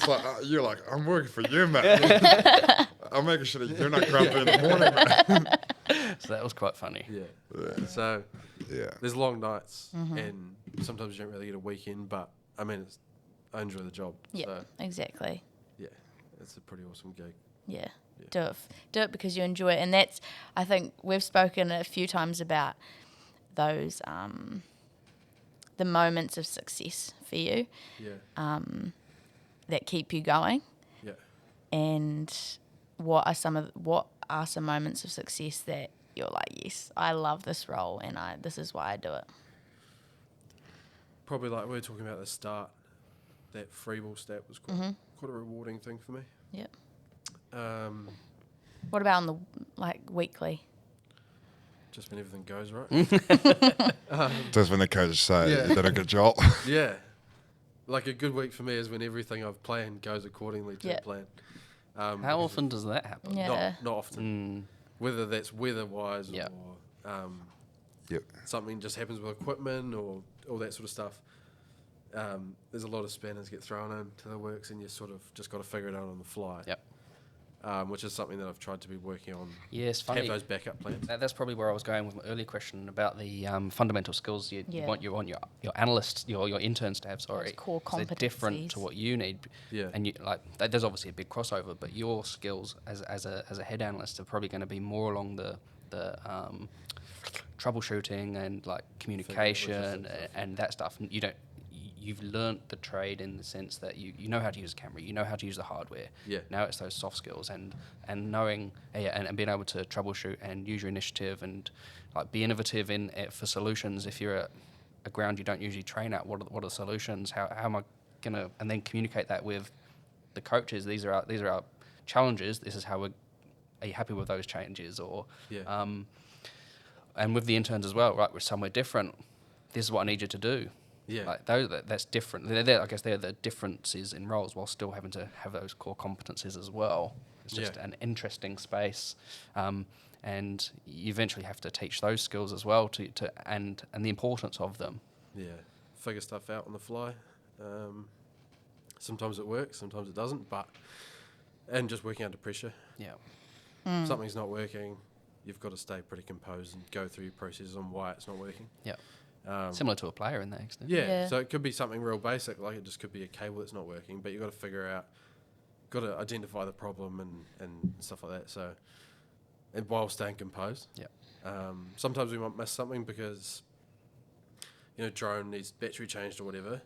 S2: like, you're like, I'm working for you, man. I'm making sure that you're not grumpy in the morning, man.
S4: So that was quite funny.
S3: Yeah. So
S2: Yeah.
S3: there's long nights, and sometimes you don't really get a weekend, but I mean, I enjoy the job.
S1: Yeah.
S3: So,
S1: Exactly.
S3: yeah, it's a pretty awesome gig.
S1: Yeah.
S3: Yeah.
S1: Do it because you enjoy it, and that's. I think we've spoken a few times about those the moments of success for you
S3: Yeah.
S1: that keep you going,
S3: Yeah.
S1: and what are some moments of success that you're like, yes, I love this role, and this is why I do it.
S3: Probably like we were talking about at the start, that free ball stat was quite a rewarding thing for me.
S1: Yep.
S3: Just
S1: What about on the weekly?
S3: when everything goes right.
S2: Just when the coach say
S3: Yeah.
S2: you did a good job.
S3: Yeah. Like a good week for me is when everything I've planned goes accordingly to
S1: Yeah.
S3: plan.
S4: How often does that happen?
S1: Yeah.
S3: Not often. Whether that's weather-wise
S4: Yeah.
S3: or
S2: Yep.
S3: something just happens with equipment or all that sort of stuff. There's a lot of spanners get thrown into the works, and you sort of just got to figure it out on the fly.
S4: Yep.
S3: Which is something that I've tried to be working on.
S4: Yes,
S3: Have
S4: funny.
S3: those backup plans.
S4: That's probably where I was going with my earlier question about the fundamental skills you
S1: Yeah.
S4: want your analysts, your interns to have. Sorry,
S1: Those core
S4: 'Cause they're different to
S1: competencies.
S4: what you need.
S3: Yeah.
S4: And there's obviously a big crossover, but your skills as a head analyst are probably going to be more along the troubleshooting and like communication and that stuff. And you've learnt the trade in the sense that you know how to use a camera, you know how to use the hardware.
S3: Yeah.
S4: Now it's those soft skills and knowing and being able to troubleshoot and use your initiative and like be innovative for solutions. If you're at a ground you don't usually train at, what are the solutions? How am I gonna, and then communicate that with the coaches. These are our challenges. This is how are you happy with those changes? Or
S3: Yeah.
S4: and with the interns as well, right? We're somewhere different. This is what I need you to do.
S3: Yeah.
S4: Like that's different. I guess they're the differences in roles while still having to have those core competencies as well. It's just
S3: Yeah.
S4: an interesting space, and you eventually have to teach those skills as well and the importance of them.
S3: Yeah. Figure stuff out on the fly. Sometimes it works, sometimes it doesn't, and just working under pressure.
S4: Yeah.
S3: Something's not working, you've got to stay pretty composed and go through your processes on why it's not working.
S4: Yeah. Similar to a player in that extent.
S3: Yeah,
S1: Yeah.
S3: so it could be something real basic, like it just could be a cable that's not working, but you've got to figure out, got to identify the problem and stuff like that. So, and while staying composed.
S4: Yeah.
S3: Sometimes we might miss something because, drone needs battery changed or whatever,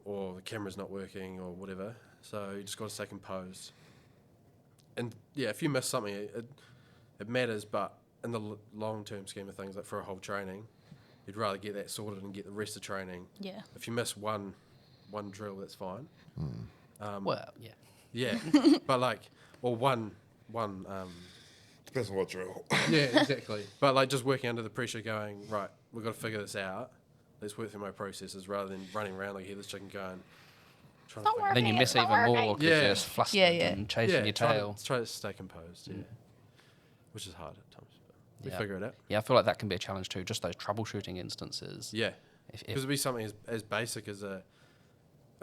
S3: or the camera's not working or whatever. So you just got to stay composed. And yeah, if you miss something, it matters, but in the long-term scheme of things, like for a whole training, you'd rather get that sorted and get the rest of training.
S1: Yeah.
S3: If you miss one drill, that's fine.
S4: Well, yeah.
S3: Yeah, but one.
S2: Depends on what drill.
S3: Yeah, exactly. But just working under the pressure, going right, we've got to figure this out. let's work through my processes rather than running around like a headless chicken going. Trying
S1: Not
S3: to figure
S4: And then you
S1: working,
S4: miss
S1: it's not
S4: even more
S1: working.
S4: because
S3: Yeah.
S4: you're just flustered
S1: Yeah.
S4: and chasing your tail.
S3: Try to stay composed, which is hard at times. But we
S4: Yeah.
S3: figure it out.
S4: Yeah, I feel like that can be a challenge too, just those troubleshooting instances.
S3: Yeah,
S4: If,
S3: because it'd be something as basic as a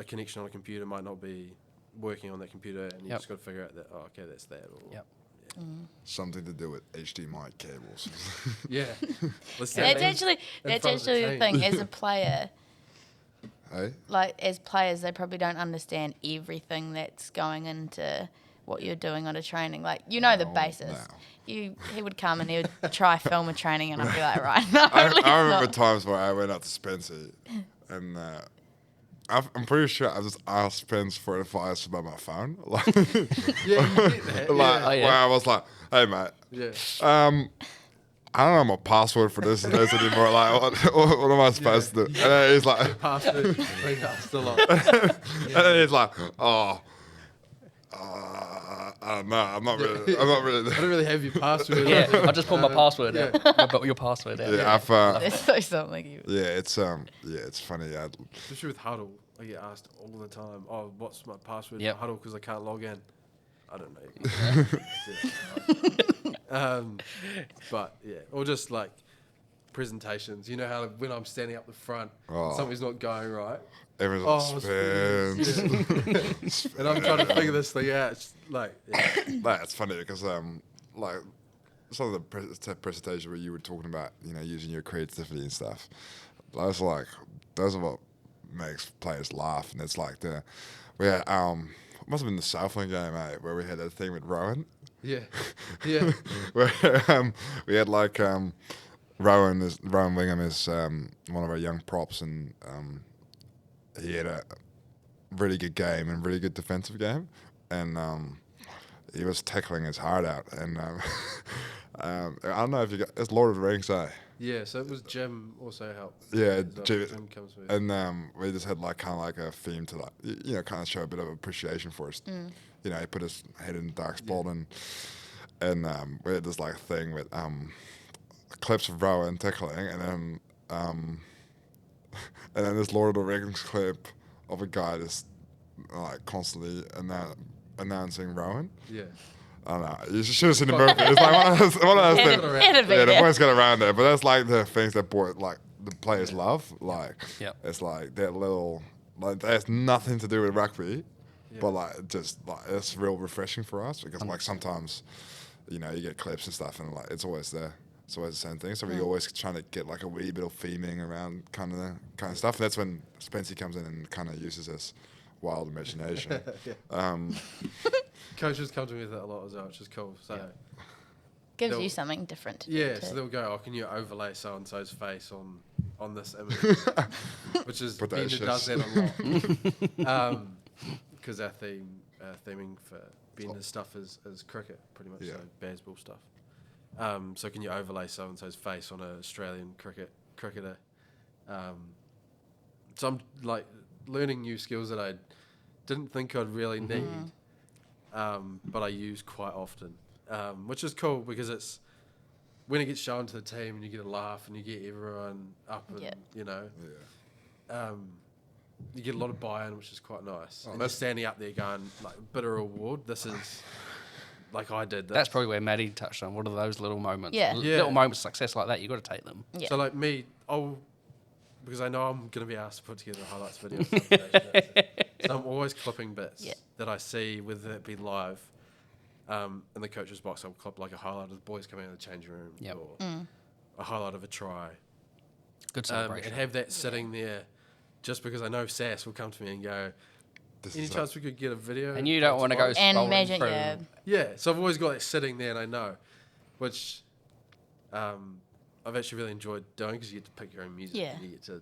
S3: connection on a computer might not be working on that computer, and you
S4: Yep.
S3: just got to figure out that, oh, okay, that's that. Or,
S4: Yep.
S2: Something to do with HDMI cables.
S3: Yeah. Let's say
S1: That's
S3: in-
S1: actually
S3: in
S1: that's
S3: front of the
S1: actually the
S3: team.
S1: thing. As a player,
S2: Hey?
S1: like as players, they probably don't understand everything that's going into what you're doing on a training. Like the
S2: No,
S1: basis.
S2: no.
S1: He would come and he would try film a training, and I'd be like, right, no,
S2: I
S1: let's
S2: remember
S1: not.
S2: times where I went out to Spencer, and I'm pretty sure I just asked Spence for advice about my phone. Like,
S3: Yeah, you get that.
S2: like,
S4: Oh, yeah.
S2: where I was like, hey, mate,
S3: Yeah.
S2: I don't know my password for this and this anymore. Like, what am I supposed to do? And then he's like,
S3: Password. We asked a lot.
S2: and then he's like, oh, I don't know. I'm not really.
S3: I don't really have your password.
S4: Yeah, I just pulled my password
S3: yeah.
S4: out. Your password out.
S2: Yeah, I've.
S1: There's so something.
S2: Yeah, it's funny.
S3: Especially with Huddle, I get asked all the time, oh, what's my password
S4: Yep.
S3: for Huddle because I can't log in. I don't know. But yeah, or just like presentations. You know how when I'm standing up the front,
S2: Oh.
S3: something's not going right.
S2: Everyone's
S3: Oh,
S2: Spence.
S3: And I'm trying to figure this thing out. It's like, yeah.
S2: That's funny because like some of the presentations where you were talking about, using your creativity and stuff. Those are what makes players laugh, and it's like we had must have been the Southland game, mate, where we had that thing with Rowan.
S3: Yeah. Yeah.
S2: Where we had Rowan Wingham is one of our young props, and he had a really good game and really good defensive game, and he was tackling his heart out, and I don't know if you got it's Lord of the Rings, eh?
S3: Yeah, so it was Jim also helped.
S2: Yeah,
S3: So
S2: Jim
S3: comes with.
S2: and we just had kind of a theme to kind of show a bit of appreciation for us. He put his head in the dark spot, and we had this thing with clips of Rowan tackling, and then this Lord of the Rings clip of a guy just constantly announcing Rowan.
S3: Yeah.
S2: I don't know. You should have seen the movie. It's like one of those things.
S1: It'd be
S2: Yeah, the
S1: there.
S2: boys get around there, but that's the things that the players love.
S4: Yep.
S2: It's that little that has nothing to do with rugby,
S3: Yeah.
S2: but it's real refreshing for us because sometimes, you get clips and stuff, and it's always there. It's always the same thing. So we're always trying to get a wee bit of theming around kind of stuff. And that's when Spency comes in and kind of uses this wild imagination.
S3: Coaches come to me with that a lot as well, which is cool. So
S1: Gives
S3: They'll-
S1: you something different. To
S3: yeah,
S1: do
S3: so
S1: too.
S3: they'll go, oh, can you overlay so and so's face on this image, which is Bender does that a lot. Because our theming for Bender's stuff is cricket, pretty much.
S2: Yeah.
S3: So baseball stuff. So can you overlay so and so's face on an Australian cricketer? So I'm learning new skills that I didn't think I'd really need, but I use quite often, which is cool because it's when it gets shown to the team and you get a laugh and you get everyone up and
S1: Yeah.
S3: you get a lot of buy-in, which is quite nice.
S2: Oh,
S3: And just standing up there going bitter reward. This is I did this.
S4: That's probably where Maddie touched on. What are those little moments?
S1: Yeah.
S3: Yeah.
S4: Little moments of success like that, you got to take them.
S1: Yeah.
S3: So me, because I know I'm going to be asked to put together a highlights video. So I'm always clipping bits
S1: Yeah.
S3: that I see, whether it be live, in the coach's box. I'll clip a highlight of the boys coming out of the changing room,
S4: Yep.
S3: or a highlight of a try,
S4: Good
S3: and
S4: celebration.
S3: have that sitting there, just because I know Sass will come to me and go,
S2: This
S3: any
S2: is
S3: chance we could get a video?
S4: And you don't want to go
S1: And
S4: scrolling
S1: imagine,
S4: through.
S1: yeah.
S3: Yeah, so I've always got that sitting there, and I know, which I've actually really enjoyed doing because you get to pick your own music.
S1: Yeah.
S3: And you get to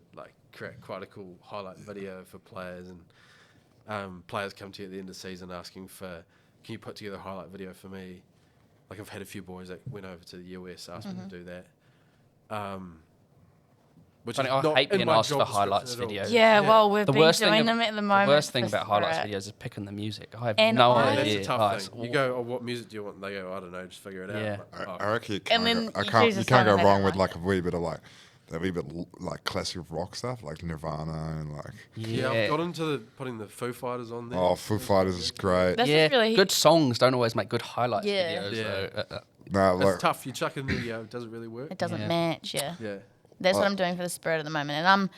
S3: create quite a cool highlight video for players, and players come to you at the end of the season asking for, can you put together a highlight video for me? I've had a few boys that went over to the US, asked me to do that. Which
S4: Funny,
S3: is
S4: I
S3: not
S4: hate
S3: in
S4: being
S3: my
S4: asked
S3: job
S4: for highlights
S3: description at all.
S4: videos.
S1: Yeah,
S3: Yeah.
S1: well, we've
S4: The
S1: been
S4: worst thing
S1: doing
S4: ab-
S1: them at the moment.
S4: The worst thing
S1: for
S4: about highlights
S1: Spirit.
S4: videos is picking the music. I have
S1: And
S4: no
S1: I-
S3: That's
S4: idea.
S3: a tough
S4: Like,
S3: thing. You go, oh, what music do you want? And they go, I don't know, just figure it out.
S4: Yeah.
S3: I'm like,
S2: I reckon you
S1: And
S2: can't
S1: then
S2: go,
S1: you
S2: I can't,
S1: choose a
S2: you can't
S1: song
S2: go
S1: they
S2: wrong
S1: don't
S2: with a wee bit of that wee bit like classic rock stuff, like Nirvana and like.
S3: Yeah, I've got into putting the Foo Fighters on there.
S2: Oh, Foo Fighters is great.
S1: This is really
S4: good songs don't always make good highlights
S1: Yeah.
S4: videos.
S3: Yeah.
S4: So,
S2: No,
S3: It's
S2: like
S3: tough. You chuck in the it doesn't really work.
S1: it doesn't
S4: Yeah.
S1: match. Yeah.
S3: Yeah.
S1: That's what I'm doing for the Spirit at the moment, and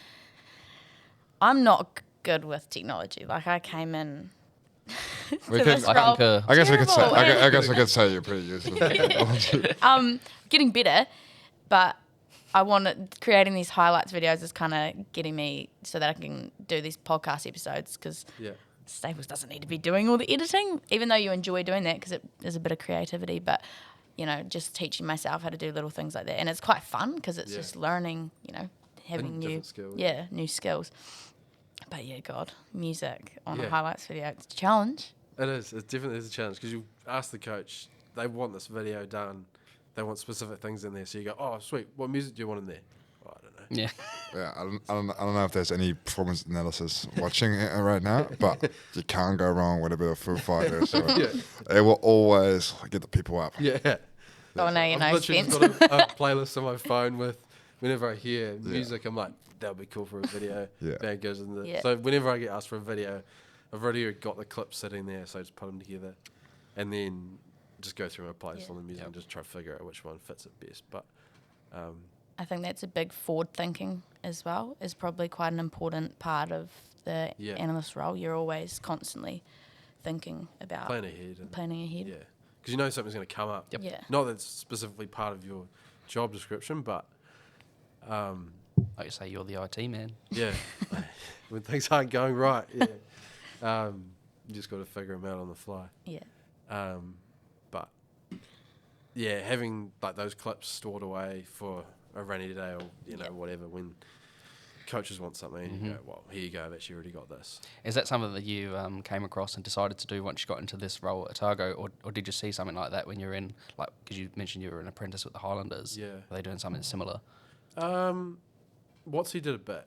S1: I'm not good with technology. Like I came in.
S2: We
S1: to
S2: can-
S1: this
S4: I
S1: role
S4: concur.
S2: I guess we could say.
S1: terrible, and-
S2: I guess we could say you're pretty useless. with technology.
S1: getting better, but I want creating these highlights videos is kind of getting me so that I can do these podcast episodes because
S3: Yeah.
S1: Staples doesn't need to be doing all the editing, even though you enjoy doing that because it is a bit of creativity. But you know, just teaching myself how to do little things like that, and it's quite fun because it's
S3: Yeah.
S1: just learning. You know, having
S3: And
S1: new
S3: different skills.
S1: new skills. But yeah, God, music on a
S3: Yeah.
S1: highlights video, it's a challenge.
S3: It is. It definitely is a challenge because you ask the coach, they want this video done. They want specific things in there. So you go, oh, sweet. What music do you want in there? Oh, I don't know.
S4: yeah.
S2: Yeah, I don't know if there's any performance analysis watching it right now, but you can't go wrong with a bit of Foo Fighters. So it will always get the people up.
S3: Yeah.
S1: Oh, no, you
S3: I've
S1: know,
S3: literally
S1: Spence.
S3: just got a playlist on my phone with whenever I hear music, I'm like, that would be cool for a video.
S2: Yeah.
S3: Bang goes in the.
S1: Yeah.
S3: So whenever I get asked for a video, I've already got the clips sitting there, so I just put them together, and then just go through my playlist
S1: Yeah.
S3: on the music and just try to figure out which one fits it best. But
S1: I think that's a big forward thinking as well, is probably quite an important part of the
S3: Yeah.
S1: analyst role. You're always constantly thinking about
S3: plan ahead. And
S1: planning ahead.
S3: yeah, because you know something's going to come up.
S4: Yep.
S1: Yeah.
S3: Not that it's specifically part of your job description, but
S4: Like you say, you're the IT man.
S3: yeah, when things aren't going right, yeah, you just got to figure them out on the fly.
S1: Yeah.
S3: But yeah, having like those clips stored away for a rainy day or you know whatever when coaches want something, and you go, well, here you go. I've actually already got this.
S4: Is that something that you came across and decided to do once you got into this role at Otago, or did you see something like that when you're in, like, because you mentioned you were an apprentice with the Highlanders?
S3: Yeah.
S4: Were they doing something similar?
S3: Watsy did a bit,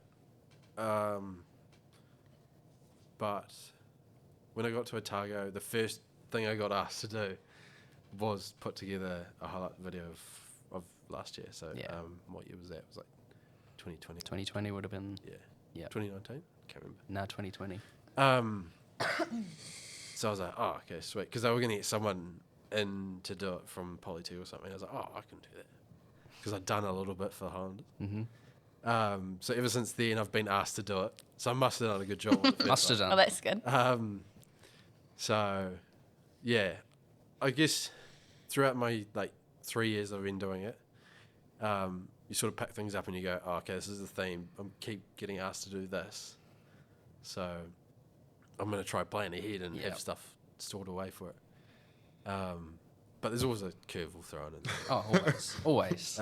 S3: but when I got to Otago, the first thing I got asked to do was put together a highlight video of last year. So
S4: Yeah.
S3: what year was that? It was like 2020.
S4: 2020 would have been,
S3: Yeah.
S4: yeah.
S3: 2019? Can't remember.
S4: No, 2020.
S3: So I was like, oh, okay, sweet. Because they were going to get someone in to do it from Poly 2 or something. I was like, oh, I can do that. Because I'd done a little bit for the Highlanders.
S4: Mm-hmm.
S3: So ever since then, I've been asked to do it. So I must have done a good job. with the first
S4: Must have
S3: one.
S1: Oh,
S4: done.
S1: that's good.
S3: So, yeah, I guess throughout my 3 years I've been doing it, you sort of pick things up and you go, oh, okay, this is the theme. I keep getting asked to do this. So I'm going to try playing ahead and
S4: Yeah.
S3: have stuff stored away for it. But there's always a curveball thrown in there.
S4: Oh, always. Always.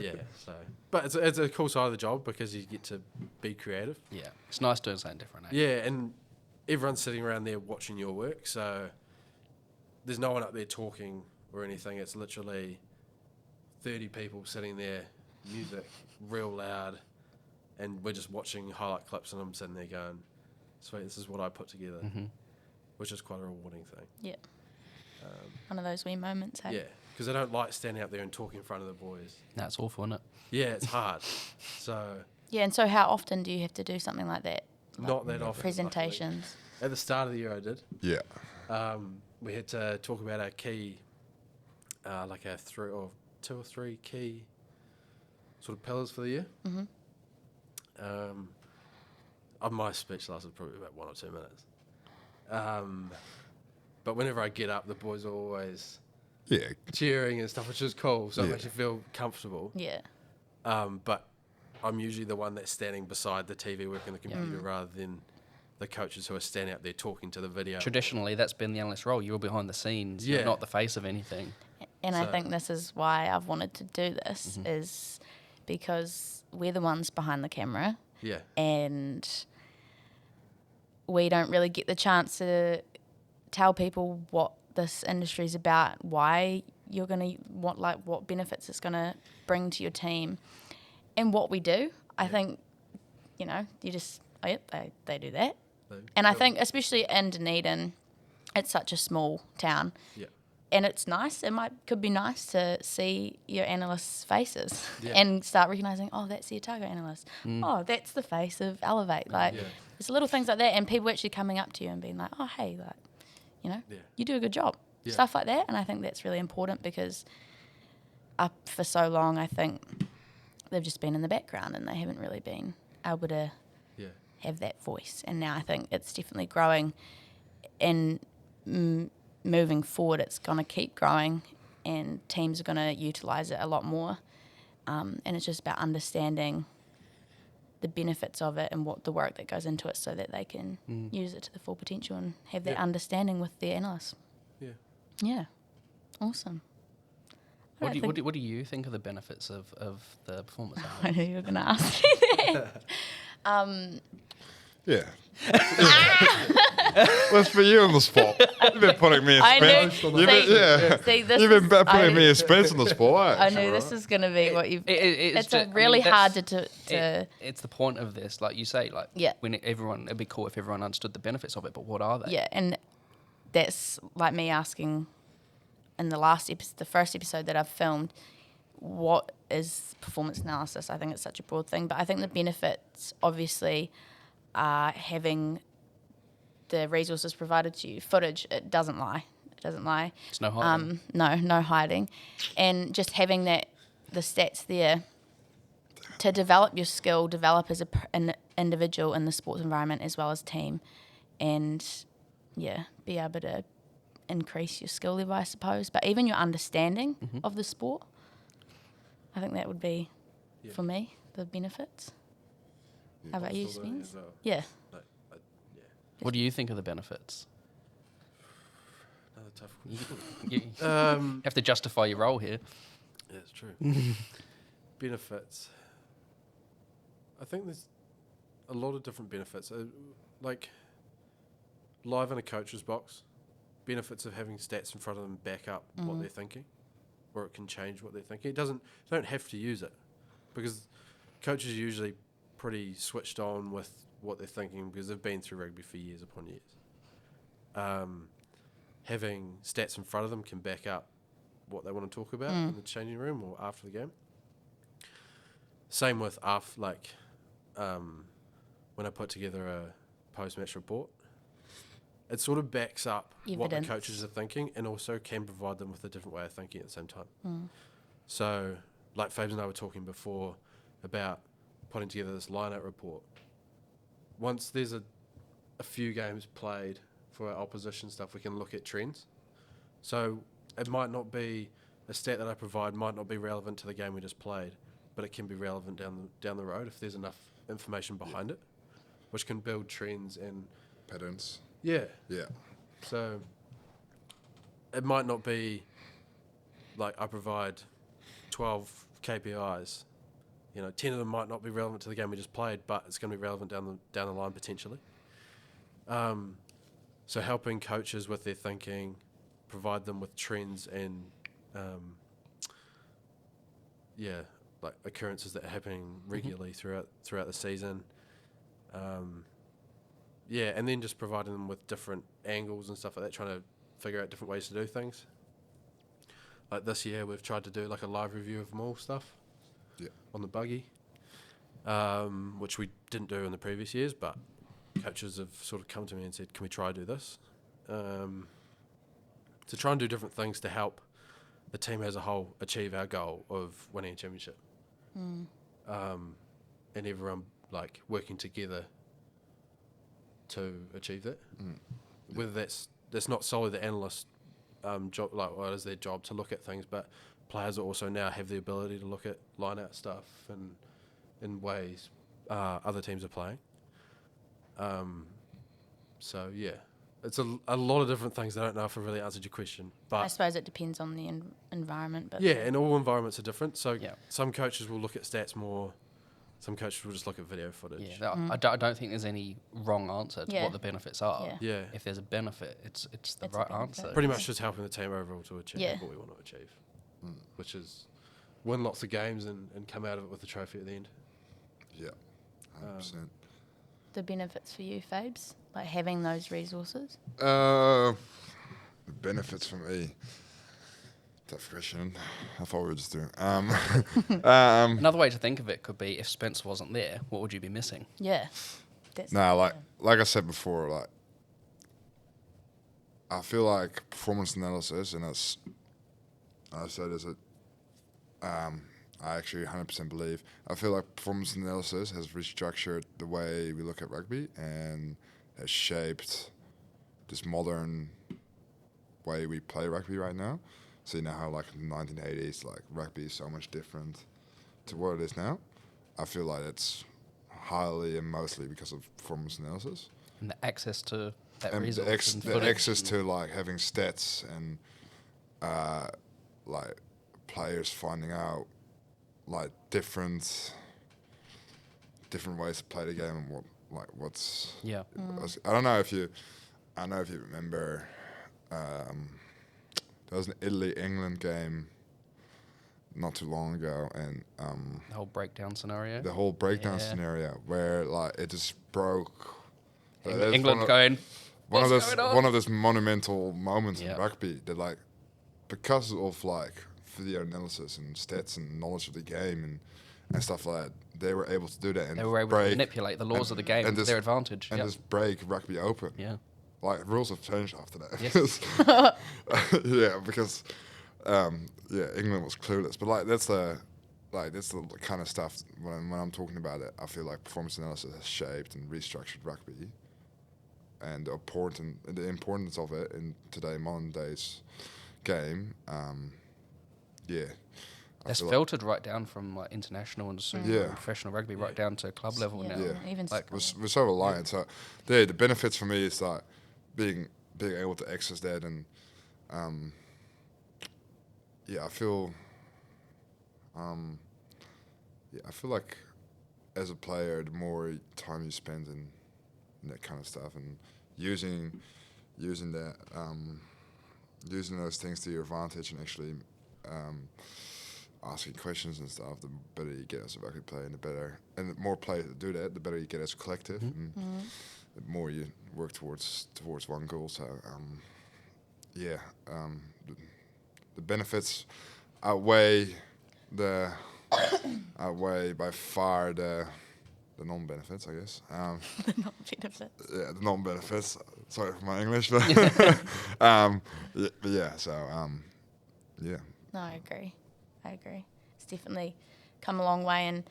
S3: Yeah, so. But it's a cool side of the job because you get to be creative.
S4: Yeah. It's nice doing something different, eh?
S3: Yeah, and everyone's sitting around there watching your work, so there's no one up there talking or anything. It's literally 30 people sitting there, music real loud, and we're just watching highlight clips, and I'm sitting there going, sweet, this is what I put together, which is quite a rewarding thing.
S1: Yeah. One of those wee moments, hey?
S3: Yeah, because I don't like standing up there and talking in front of the boys.
S4: That's awful, isn't it?
S3: Yeah, it's hard. So
S1: Yeah, and so how often do you have to do something like that?
S3: not that often.
S1: Presentations.
S3: luckily. At the start of the year I did.
S2: Yeah.
S3: We had to talk about our key, like our two or three key sort of pillars for the year. My speech lasted probably about 1 or 2 minutes. But whenever I get up, the boys are always
S2: Yeah.
S3: cheering and stuff, which is cool. So it
S2: Yeah.
S3: makes you feel comfortable.
S1: Yeah.
S3: But I'm usually the one that's standing beside the TV working the computer rather than the coaches who are standing up there talking to the video.
S4: Traditionally, that's been the analyst role. You're behind the scenes.
S3: Yeah.
S4: You're not the face of anything.
S1: And I
S3: So-
S1: think this is why I've wanted to do this, is because we're the ones behind the camera
S3: Yeah.
S1: and we don't really get the chance to tell people what this industry is about, why you're going to want, like, what benefits it's going to bring to your team and what we do. I think, you know, you just, oh, yep, they do that. And I think, especially in Dunedin, it's such a small town.
S3: Yeah.
S1: and it's nice. Could be nice to see your analysts' faces
S3: Yeah.
S1: and start recognizing, oh, that's the Otago analyst. Oh, that's the face of Elevate. Like,
S3: Yeah.
S1: it's little things like that, and people actually coming up to you and being like, oh, hey, like, you know,
S3: Yeah.
S1: you do a good job.
S3: Yeah.
S1: Stuff like that, and I think that's really important because up for so long, I think they've just been in the background and they haven't really been able to
S3: Yeah.
S1: have that voice. And now I think it's definitely growing, and moving forward, it's going to keep growing, and teams are going to utilise it a lot more. And it's just about understanding the benefits of it and what the work that goes into it, so that they can use it to the full potential and have that
S3: Yeah.
S1: understanding with their analysts.
S3: Yeah.
S1: Yeah, awesome.
S4: What do you think of the benefits of the performance
S1: I
S4: analysis?
S1: knew you were going to ask me that.
S2: Yeah. Let's put you on the spot. You've been putting me in
S1: I
S2: space.
S1: knew.
S2: You've been, yeah.
S1: See, this
S2: You've been
S1: is-
S2: putting me in space on the spot.
S1: I knew this is going to be what you. It's
S4: just-
S1: really hard
S4: that's-
S1: to.
S4: It's the point of this, like you say, like
S1: Yeah.
S4: when it'd be cool if everyone understood the benefits of it, but what are they?
S1: Yeah, and that's like me asking in the last episode, the first episode that I've filmed, what is performance analysis? I think it's such a broad thing, but I think the benefits obviously are having the resources provided to you. Footage, it doesn't lie. It doesn't lie.
S4: It's no hiding.
S1: No hiding. And just having the stats there to develop your skill, develop as an individual in the sports environment as well as team, and be able to increase your skill level, I suppose, but even your understanding of the sport. I think that would be, for me, the benefits. How about you, Spence? Yeah.
S4: What do you think of the benefits?
S3: Another tough question.
S4: You have to justify your role here.
S3: Yeah, it's true. Benefits. I think there's a lot of different benefits. Like live in a coach's box, benefits of having stats in front of them back up what they're thinking, or it can change what they're thinking. They don't have to use it, because coaches are usually pretty switched on with what they're thinking because they've been through rugby for years upon years. Having stats in front of them can back up what they want to talk about in the changing room or after the game. Same with when I put together a post-match report, it sort of backs up what the
S1: Evidence.
S3: coaches are thinking and also can provide them with a different way of thinking at the same time. So, like Fabs and I were talking before about putting together this line-out report. Once there's a few games played for our opposition stuff, we can look at trends. So it might not be a stat that I provide might not be relevant to the game we just played, but it can be relevant down the road if there's enough information behind it, which can build trends and
S2: Patterns.
S3: yeah.
S2: Yeah.
S3: So it might not be like I provide 12 KPIs. 10 of them might not be relevant to the game we just played, but it's going to be relevant down the line potentially. So helping coaches with their thinking, provide them with trends and like occurrences that are happening regularly throughout the season. And then just providing them with different angles and stuff like that, trying to figure out different ways to do things. Like this year, we've tried to do like a live review of mall stuff on the buggy, which we didn't do in the previous years, but coaches have sort of come to me and said, can we try to do this? To try and do different things to help the team as a whole achieve our goal of winning a championship. And everyone like working together to achieve that. Whether that's not solely the analyst job, like what is their job to look at things, but players also now have the ability to look at line-out stuff and in ways other teams are playing. So yeah, it's a lot of different things. I don't know if I really answered your question, but
S1: I suppose it depends on the environment. But
S3: yeah, and all environments are different. So
S4: Yeah.
S3: some coaches will look at stats more. Some coaches will just look at video footage.
S4: Yeah, I don't think there's any wrong answer to
S1: Yeah.
S4: what the benefits are.
S1: Yeah.
S3: Yeah.
S4: If there's a benefit, it's the
S1: It's a
S4: right
S1: benefit.
S4: answer.
S3: Pretty much just helping the team overall to achieve
S1: Yeah.
S3: what we want to achieve, which is win lots of games and come out of it with a trophy at the end.
S2: Yeah. 100%.
S1: the benefits for you, Fabes, like having those resources?
S2: The benefits for me. Tough question. I thought we were just doing.
S4: Another way to think of it could be if Spence wasn't there, what would you be missing?
S1: Yeah. That's
S2: Like I said before, like I feel like performance analysis, and I said is it. I actually 100% believe. I feel like performance analysis has restructured the way we look at rugby and has shaped this modern way we play rugby right now. So you know how like in the 1980s, like rugby is so much different to what it is now. I feel like it's highly and mostly because of performance analysis.
S4: And the access to that
S2: And
S4: resource.
S2: the access to like having stats and like players finding out like different ways to play the game and what's
S4: Yeah.
S2: I don't know if you remember there was an Italy-England game not too long ago, and
S4: The whole breakdown scenario.
S2: the whole breakdown scenario where like it just broke.
S4: England going.
S2: One of
S4: "What's
S2: those
S4: going on?"
S2: one of those monumental moments
S4: Yeah.
S2: in rugby that like because of like video analysis and stats and knowledge of the game and stuff like that, they were able to do that and
S4: They were able to manipulate the laws of the game to their advantage.
S2: and
S4: Yep.
S2: just break rugby open.
S4: Yeah.
S2: Like rules have changed after that.
S4: Yes.
S2: Yeah, because England was clueless. But like that's the kind of stuff when I'm talking about it. I feel like performance analysis has shaped and restructured rugby, and the importance of it in today modern days game.
S4: It's filtered right down from like international and super and professional rugby right down to club level now.
S2: Yeah.
S1: Even
S4: Like,
S2: We're so reliant. So the benefits for me is like being able to access that and I feel like as a player, the more time you spend in that kind of stuff and using that using those things to your advantage and actually asking questions and stuff, the better you get as a rugby player, and the more players that do that, the better you get as a collective, and the more you work towards one goal. So, the benefits outweigh by far the non-benefits, I guess.
S1: the non-benefits.
S2: Yeah, the non-benefits. Sorry for my English, but yeah.
S1: No, I agree. It's definitely come a long way, and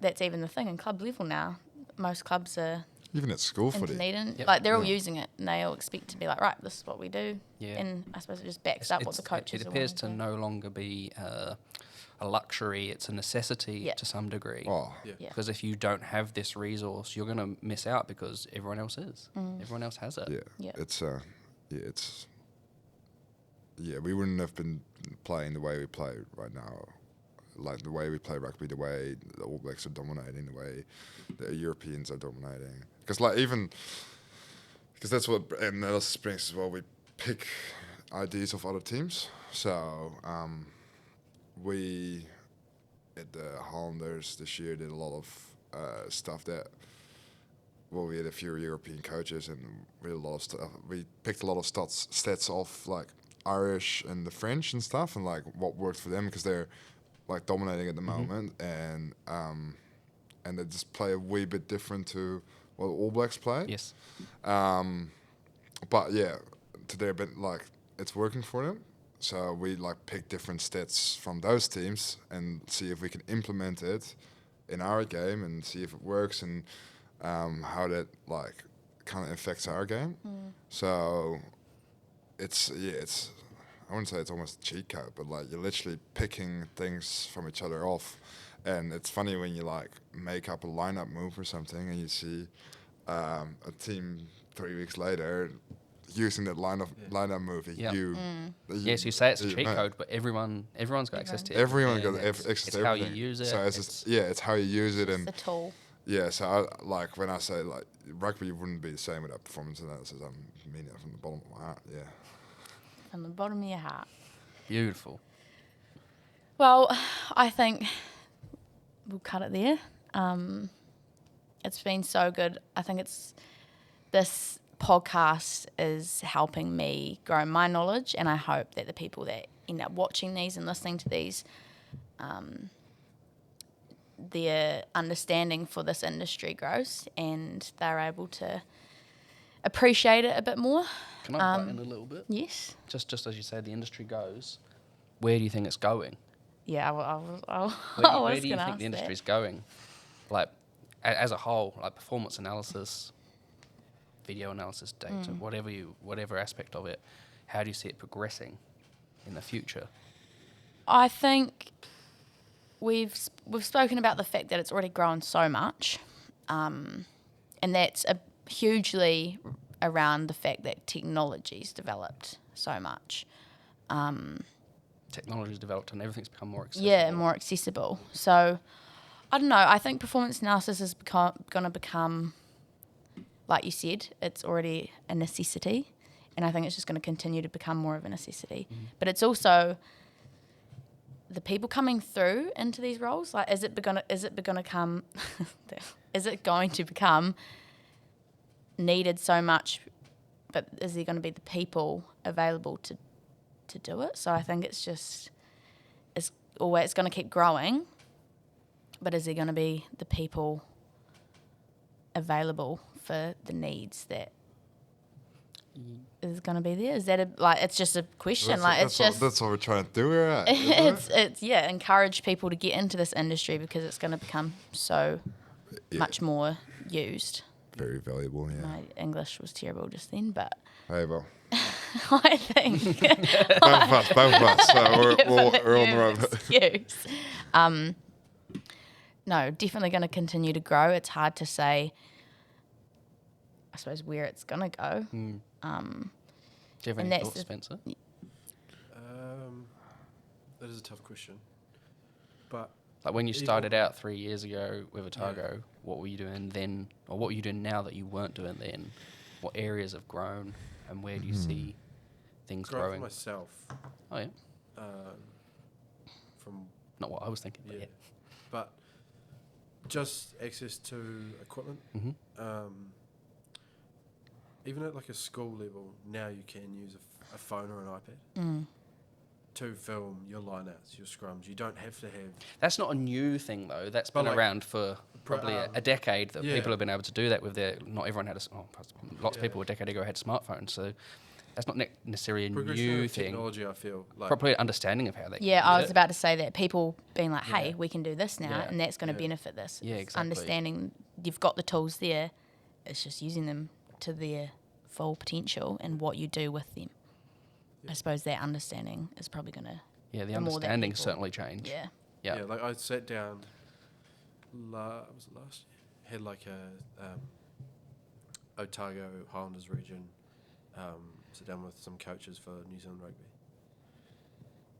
S1: that's even the thing in club level now. Most clubs are
S2: Even at school footy.
S1: Interneeding. Like they're all using it, and they all expect to be like, right, this is what we do.
S4: Yeah.
S1: And I suppose it just backs up what the coaches
S4: It
S1: are
S4: appears to
S1: wanting
S4: no longer be a luxury; it's a necessity to some degree.
S2: Oh,
S1: Yeah.
S4: Because if you don't have this resource, you're going to miss out because everyone else is. Everyone else has it.
S1: Yeah.
S2: We wouldn't have been playing the way we play right now. Like the way we play rugby, the way the All Blacks are dominating, the way the Europeans are dominating. Because that's what analysis brings as well. We pick ideas of other teams. So we at the Highlanders this year did a lot of stuff that. Well, we had a few European coaches, and we did a lot of stuff. We picked a lot of stats off like Irish and the French and stuff, and like what worked for them because they're like dominating at the moment, and they just play a wee bit different to what the All Blacks play.
S4: Yes.
S2: But yeah, to their bit, like it's working for them. So we like pick different stats from those teams and see if we can implement it in our game and see if it works and how that like kind of affects our game. So it's I wouldn't say it's almost a cheat code, but like you're literally picking things from each other off. And it's funny when you like make up a lineup move or something and you see a team 3 weeks later using that lineup move.
S4: Yes, you say it's a cheat code, but everyone's got access to it.
S2: Everyone's got
S4: It's
S2: access to
S4: how
S2: everything.
S4: you use it.
S2: So it's how you use it, and
S1: the tool.
S2: yeah. So like when I say like rugby wouldn't be the same without performance analysis. I mean it from the bottom of my heart. Yeah.
S1: From the bottom of your heart.
S4: Beautiful.
S1: Well, I think we'll cut it there. It's been so good. I think this podcast is helping me grow my knowledge, and I hope that the people that end up watching these and listening to these, their understanding for this industry grows and they're able to appreciate it a bit more.
S4: Can I butt in a little bit?
S1: Yes.
S4: Just as you say, the industry goes. Where do you think it's going?
S1: Yeah, I
S4: Where do you think the industry is going? Like, as a whole, like performance analysis, video analysis, data, whatever aspect of it, how do you see it progressing in the future?
S1: I think we've spoken about the fact that it's already grown so much, and that's hugely around the fact that technology's developed so much.
S4: Technology's developed and everything's become more accessible.
S1: Yeah, more accessible. So, I don't know. I think performance analysis is going to become, like you said, it's already a necessity, and I think it's just going to continue to become more of a necessity. But it's also the people coming through into these roles. Like, is it going to become needed so much? But is there going to be the people available to do it? So I think it's going to keep growing. But is there going to be the people available for the needs that is going to be there? Is that it's just a question?
S2: That's what we're trying to do here.
S1: It's encourage people to get into this industry because it's going to become so much more used.
S2: Very valuable, yeah.
S1: My English was terrible just then, but
S2: Hey, well.
S1: I think
S2: both of us. So we're on the road.
S1: Excuse. No, definitely going to continue to grow. It's hard to say, I suppose, where it's going to go.
S4: Do you have any thoughts, Spencer?
S3: That is a tough question. But
S4: like when you started out 3 years ago with Otago, what were you doing then, or what are you doing now that you weren't doing then? What areas have grown, and where do you see things growing?
S3: For myself.
S4: Oh yeah.
S3: From
S4: not what I was thinking, but yeah.
S3: But just access to equipment. Even at like a school level, now you can use a phone or an iPad to film your lineouts, your scrums. You don't have to have...
S4: That's not a new thing, though. That's been around for probably a decade that people have been able to do that with their... Not everyone had lots of people a decade ago had smartphones, so that's not necessarily a new thing.
S3: Technology, I feel. Like
S4: probably understanding of how they can do
S1: I was about to say that. People being like, hey, we can do this now, and that's going to benefit this.
S4: Yeah, exactly.
S1: Understanding you've got the tools there, it's just using them to their full potential and what you do with them. I suppose that understanding is probably going to...
S4: Yeah, the understanding certainly changed.
S1: Yeah.
S3: Yeah, like I sat down, was it last year? Had like a Otago Highlanders region, sit down with some coaches for New Zealand Rugby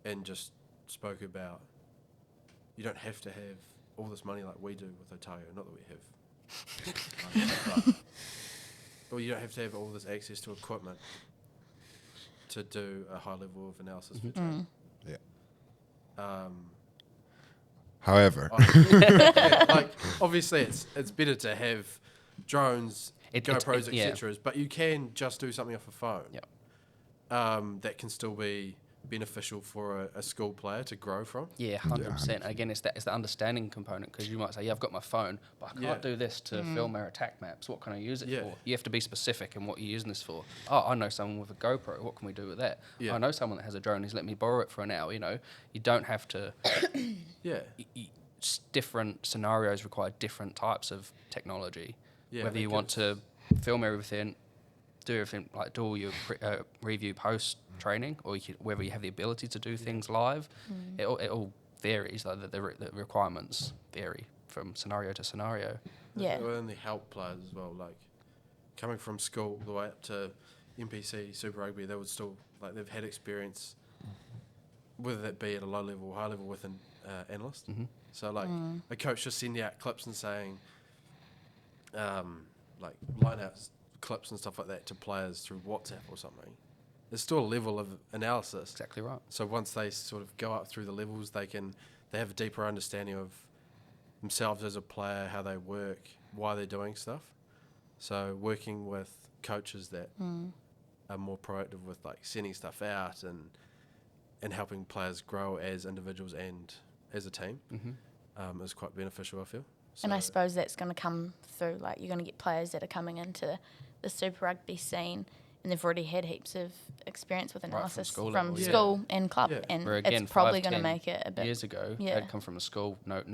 S3: and just spoke about you don't have to have all this money like we do with Otago, not that we have. But you don't have to have all this access to equipment to do a high level of analysis for training.
S2: Yeah. However,
S3: like obviously it's better to have drones, GoPros, etc. But you can just do something off a phone. That can still be beneficial for a school player to grow from.
S4: Yeah, 100%. Again, it's the understanding component, because you might say, I've got my phone, but I can't do this to film our attack maps. What can I use it for? You have to be specific in what you're using this for. Oh, I know someone with a GoPro. What can we do with that? I know someone that has a drone. He's let me borrow it for an hour. You know, you don't have to... different scenarios require different types of technology. Whether you want to film everything, do everything, like do all your review post training, or whether you have the ability to do things live, it all varies. Like the requirements vary from scenario to scenario.
S3: It will only help players as well. Like coming from school all the way up to NPC, Super Rugby, they would still like they've had experience, whether that be at a low level, high level with an analyst. So like a coach just sending out clips and saying, like lineouts, clips and stuff like that to players through WhatsApp or something. There's still a level of analysis.
S4: Exactly right.
S3: So once they sort of go up through the levels, they have a deeper understanding of themselves as a player, how they work, why they're doing stuff. So working with coaches that are more proactive with like sending stuff out and and helping players grow as individuals and as a team is quite beneficial, I feel.
S1: And I suppose that's going to come through, like, you're going to get players that are coming into the Super Rugby scene and they've already had heaps of experience with analysis
S4: school
S1: from
S4: level,
S1: school and club, and
S4: Where again,
S1: it's probably
S4: 5,
S1: going to
S4: 10
S1: make it a bit.
S4: years ago,
S1: Yeah.
S4: they'd come from a school, no,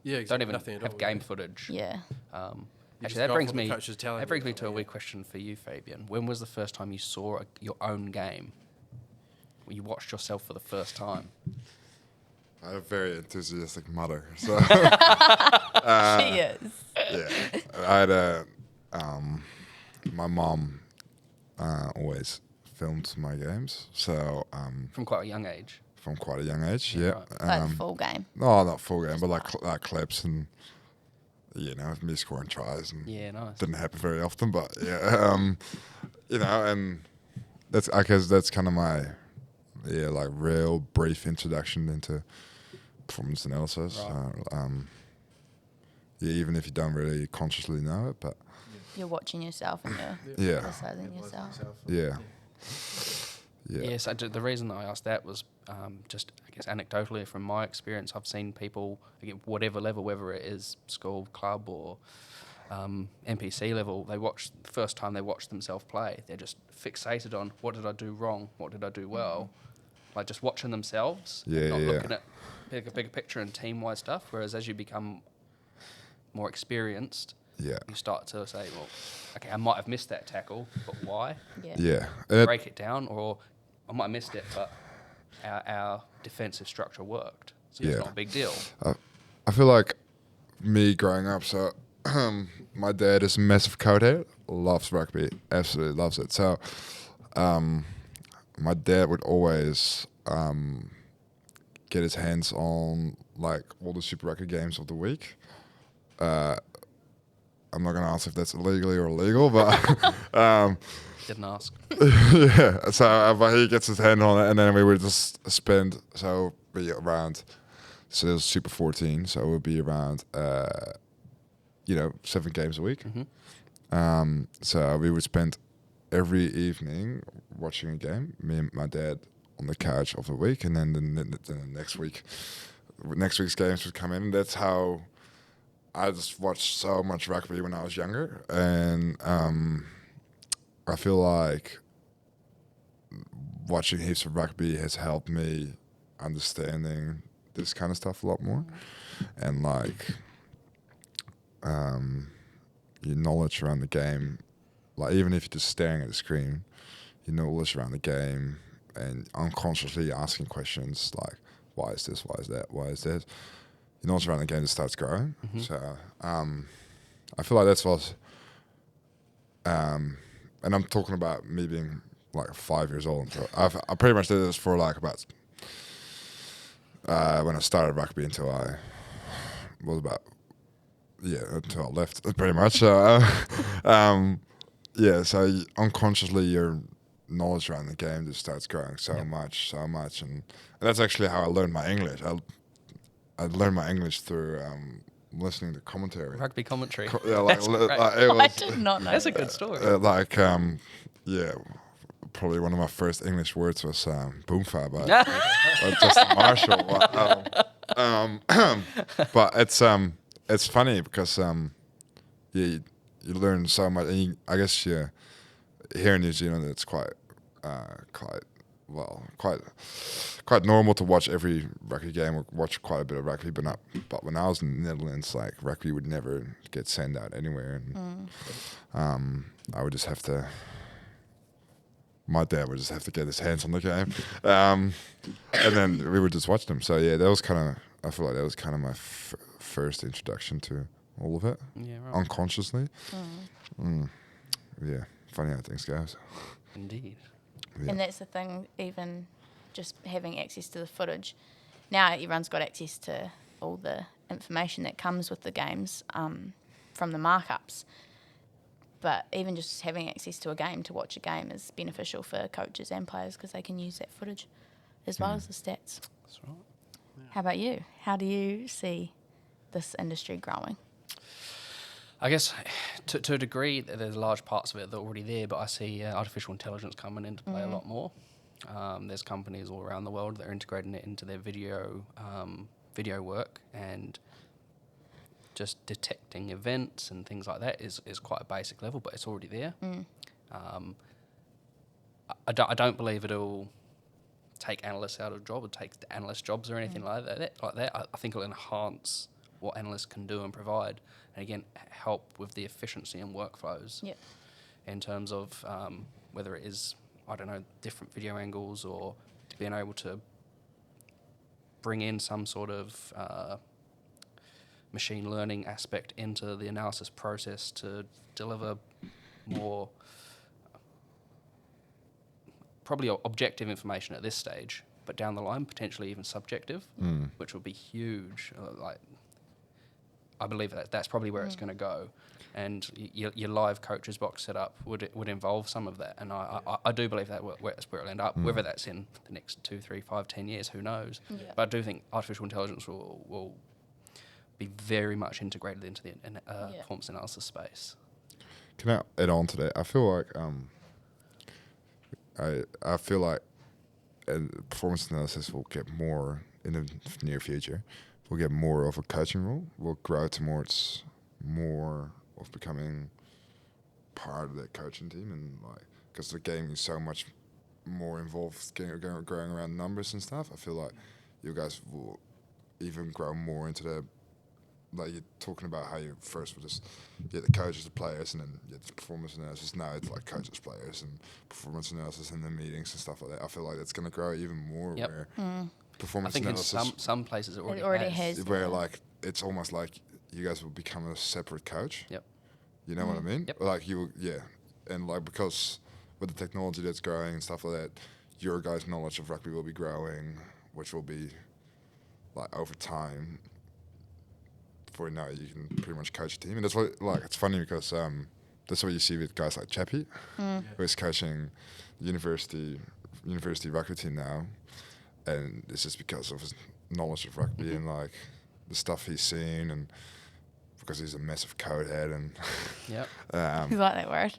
S3: Yeah,
S4: don't even
S3: nothing at
S4: have
S3: all,
S4: game
S3: yeah.
S4: footage.
S1: Yeah.
S3: You
S4: Actually,
S3: just
S4: that
S3: go
S4: brings
S3: off what the
S4: me
S3: coach is telling you,
S4: to a
S3: yeah.
S4: wee question for you, Fabian. When was the first time you saw your own game? When you watched yourself for the first time?
S2: I have a very enthusiastic mother, so
S1: She is.
S2: yeah. I had my mom always filmed my games, so
S4: From quite a young age.
S2: from quite a young age.
S4: Yeah,
S2: Yeah,
S1: Like the full game.
S2: no, not full game, but
S1: Just
S2: like clips and me scoring tries and
S4: Yeah, nice.
S2: didn't happen very often, but yeah, and that's I guess that's kind of my like real brief introduction into performance analysis.
S4: Right.
S2: Even if you don't really consciously know it, but
S1: You're watching yourself and you're
S2: yeah,
S1: criticizing yourself.
S2: yeah, yeah,
S4: Yes, the reason I asked that was just, I guess, anecdotally from my experience, I've seen people, again, whatever level, whether it is school, club, or NPC level, the first time they watch themselves play, they're just fixated on what did I do wrong, what did I do well, like just watching themselves,
S2: Yeah,
S4: not
S2: yeah,
S4: looking at bigger picture and team-wide stuff. Whereas as you become more experienced,
S2: yeah,
S4: you start to say, well, okay, I might have missed that tackle, but why?
S1: Yeah.
S2: yeah. And
S4: Break it down, or I might have missed it, but our defensive structure worked, so it's
S2: Yeah.
S4: not a big deal.
S2: I feel like me growing up, so my dad is a massive coathead, loves rugby, absolutely loves it. So my dad would always get his hands on like all the Super Rugby games of the week. I'm not going to ask if that's illegally or illegal, but
S4: Didn't ask.
S2: yeah. So but he gets his hand on it, and then we would just spend, so be around, so it was Super 14, so it would be around 7 games a week. So we would spend every evening watching a game, me and my dad on the couch of the week, and then the next week's games would come in. That's how I just watched so much rugby when I was younger, and I feel like watching heaps of rugby has helped me understanding this kind of stuff a lot more, and like your knowledge around the game, like even if you're just staring at the screen, your knowledge around the game and unconsciously asking questions like, why is this, why is that, why is that, your knowledge around the game just starts growing. So I feel like that's what and I'm talking about me being like 5 years old. So I pretty much did this for like about when I started rugby until I was about until I left pretty much. So unconsciously your knowledge around the game just starts growing so much, and that's actually how I learned my English. I learned my English through listening to commentary.
S4: Rugby commentary.
S2: That's
S4: great.
S1: I did not know.
S4: That's a good story.
S2: Probably one of my first English words was boomfa by Justin Marshall. But it's funny because you learn so much. And I guess here in New Zealand, it's quite normal to watch every rugby game or watch quite a bit of rugby, but when I was in the Netherlands, like rugby would never get sent out anywhere, and I would just have to. My dad would just have to get his hands on the game, and then we would just watch them. So yeah, that was kind of. I feel like that was kind of my first introduction to all of it, unconsciously. Yeah, funny how things go. So.
S4: Indeed.
S2: Yeah.
S1: And that's the thing, even just having access to the footage. Now everyone's got access to all the information that comes with the games from the markups. But even just having access to a game, to watch a game, is beneficial for coaches and players because they can use that footage as well as the stats.
S4: That's right.
S1: How about you? How do you see this industry growing?
S4: I guess to a degree, there's large parts of it that are already there, but I see artificial intelligence coming into play a lot more. There's companies all around the world that are integrating it into their video work, and just detecting events and things like that is quite a basic level, but it's already there. I don't believe it'll take analysts out of a job or take the analyst jobs or anything like that. I think it'll enhance what analysts can do and provide, and again help with the efficiency and workflows.
S1: Yep.
S4: In terms of whether it is, I don't know, different video angles, or being able to bring in some sort of machine learning aspect into the analysis process to deliver more probably objective information at this stage, but down the line potentially even subjective, which would be huge. I believe that's probably where it's going to go, and your live coaches box setup would involve some of that, and I do believe that's where it'll end up. Whether that's in the next 2, 3, 5, 10 years, who knows? Yeah. But I do think artificial intelligence will be very much integrated into the performance analysis space.
S2: Can I add on to that? I feel like I feel like performance analysis will get more in the near future. We'll get more of a coaching role. We'll grow towards more of becoming part of that coaching team, and because the game is so much more involved, growing around numbers and stuff. I feel like you guys will even grow more into the. Like you're talking about how you first were just the coaches, the players, and then the performance analysis. Now it's like coaches, players, and performance analysis in the meetings and stuff like that. I feel like it's going to grow even more.
S4: Yep.
S2: Where performance
S4: I think
S2: analysis,
S4: in some places it
S1: already has.
S2: Where it's almost like you guys will become a separate coach.
S4: Yep.
S2: You know what I mean?
S4: Yep.
S2: Like and because with the technology that's growing and stuff like that, your guys' knowledge of rugby will be growing, which will be like over time. Before now, you can pretty much coach a team, and that's what it's funny because that's what you see with guys like Chappie, who is coaching the university rugby team now, and it's just because of his knowledge of rugby and like the stuff he's seen, and because he's a massive code head, and
S1: you like that word?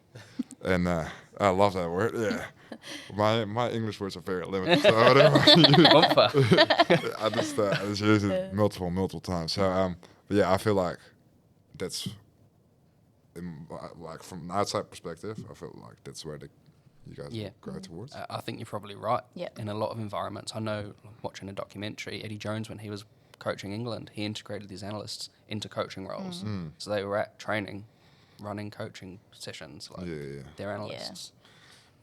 S2: And I love that word. Yeah, my English words are very limited, so I don't I just use it multiple times. So but yeah, I feel like that's like from an outside perspective, I feel like that's where you guys will grow towards.
S4: I think you're probably right.
S1: Yep.
S4: In a lot of environments, I know watching a documentary, Eddie Jones, when he was coaching England, he integrated his analysts into coaching roles. So they were at training, running coaching sessions like their analysts.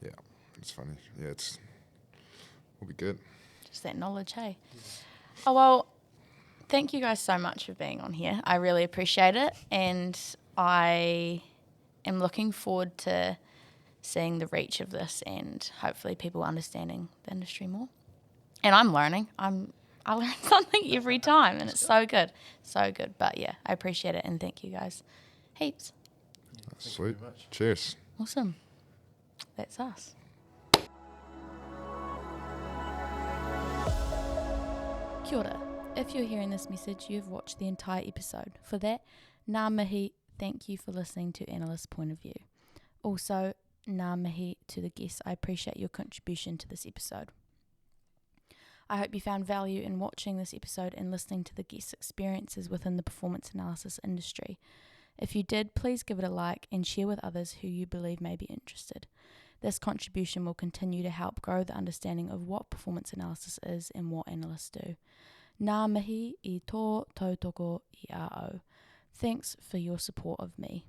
S2: Yeah, it's funny. Yeah, will be good.
S1: Just that knowledge, hey? Oh, well, thank you guys so much for being on here. I really appreciate it, and I am looking forward to seeing the reach of this and hopefully people understanding the industry more. And I'm learning. I learn something every time, and it's so good. So good. But yeah, I appreciate it, and thank you guys heaps.
S2: Sweet. Cheers.
S1: Awesome. That's us. Kia ora. If you're hearing this message, you've watched the entire episode. For that, ngā mihi, thank you for listening to Analyst's Point of View. Also, ngā mihi to the guests. I appreciate your contribution to this episode. I hope you found value in watching this episode and listening to the guests' experiences within the performance analysis industry. If you did, please give it a like and share with others who you believe may be interested. This contribution will continue to help grow the understanding of what performance analysis is and what analysts do. Ngā mihi I tō tautoko I a au. Thanks for your support of me.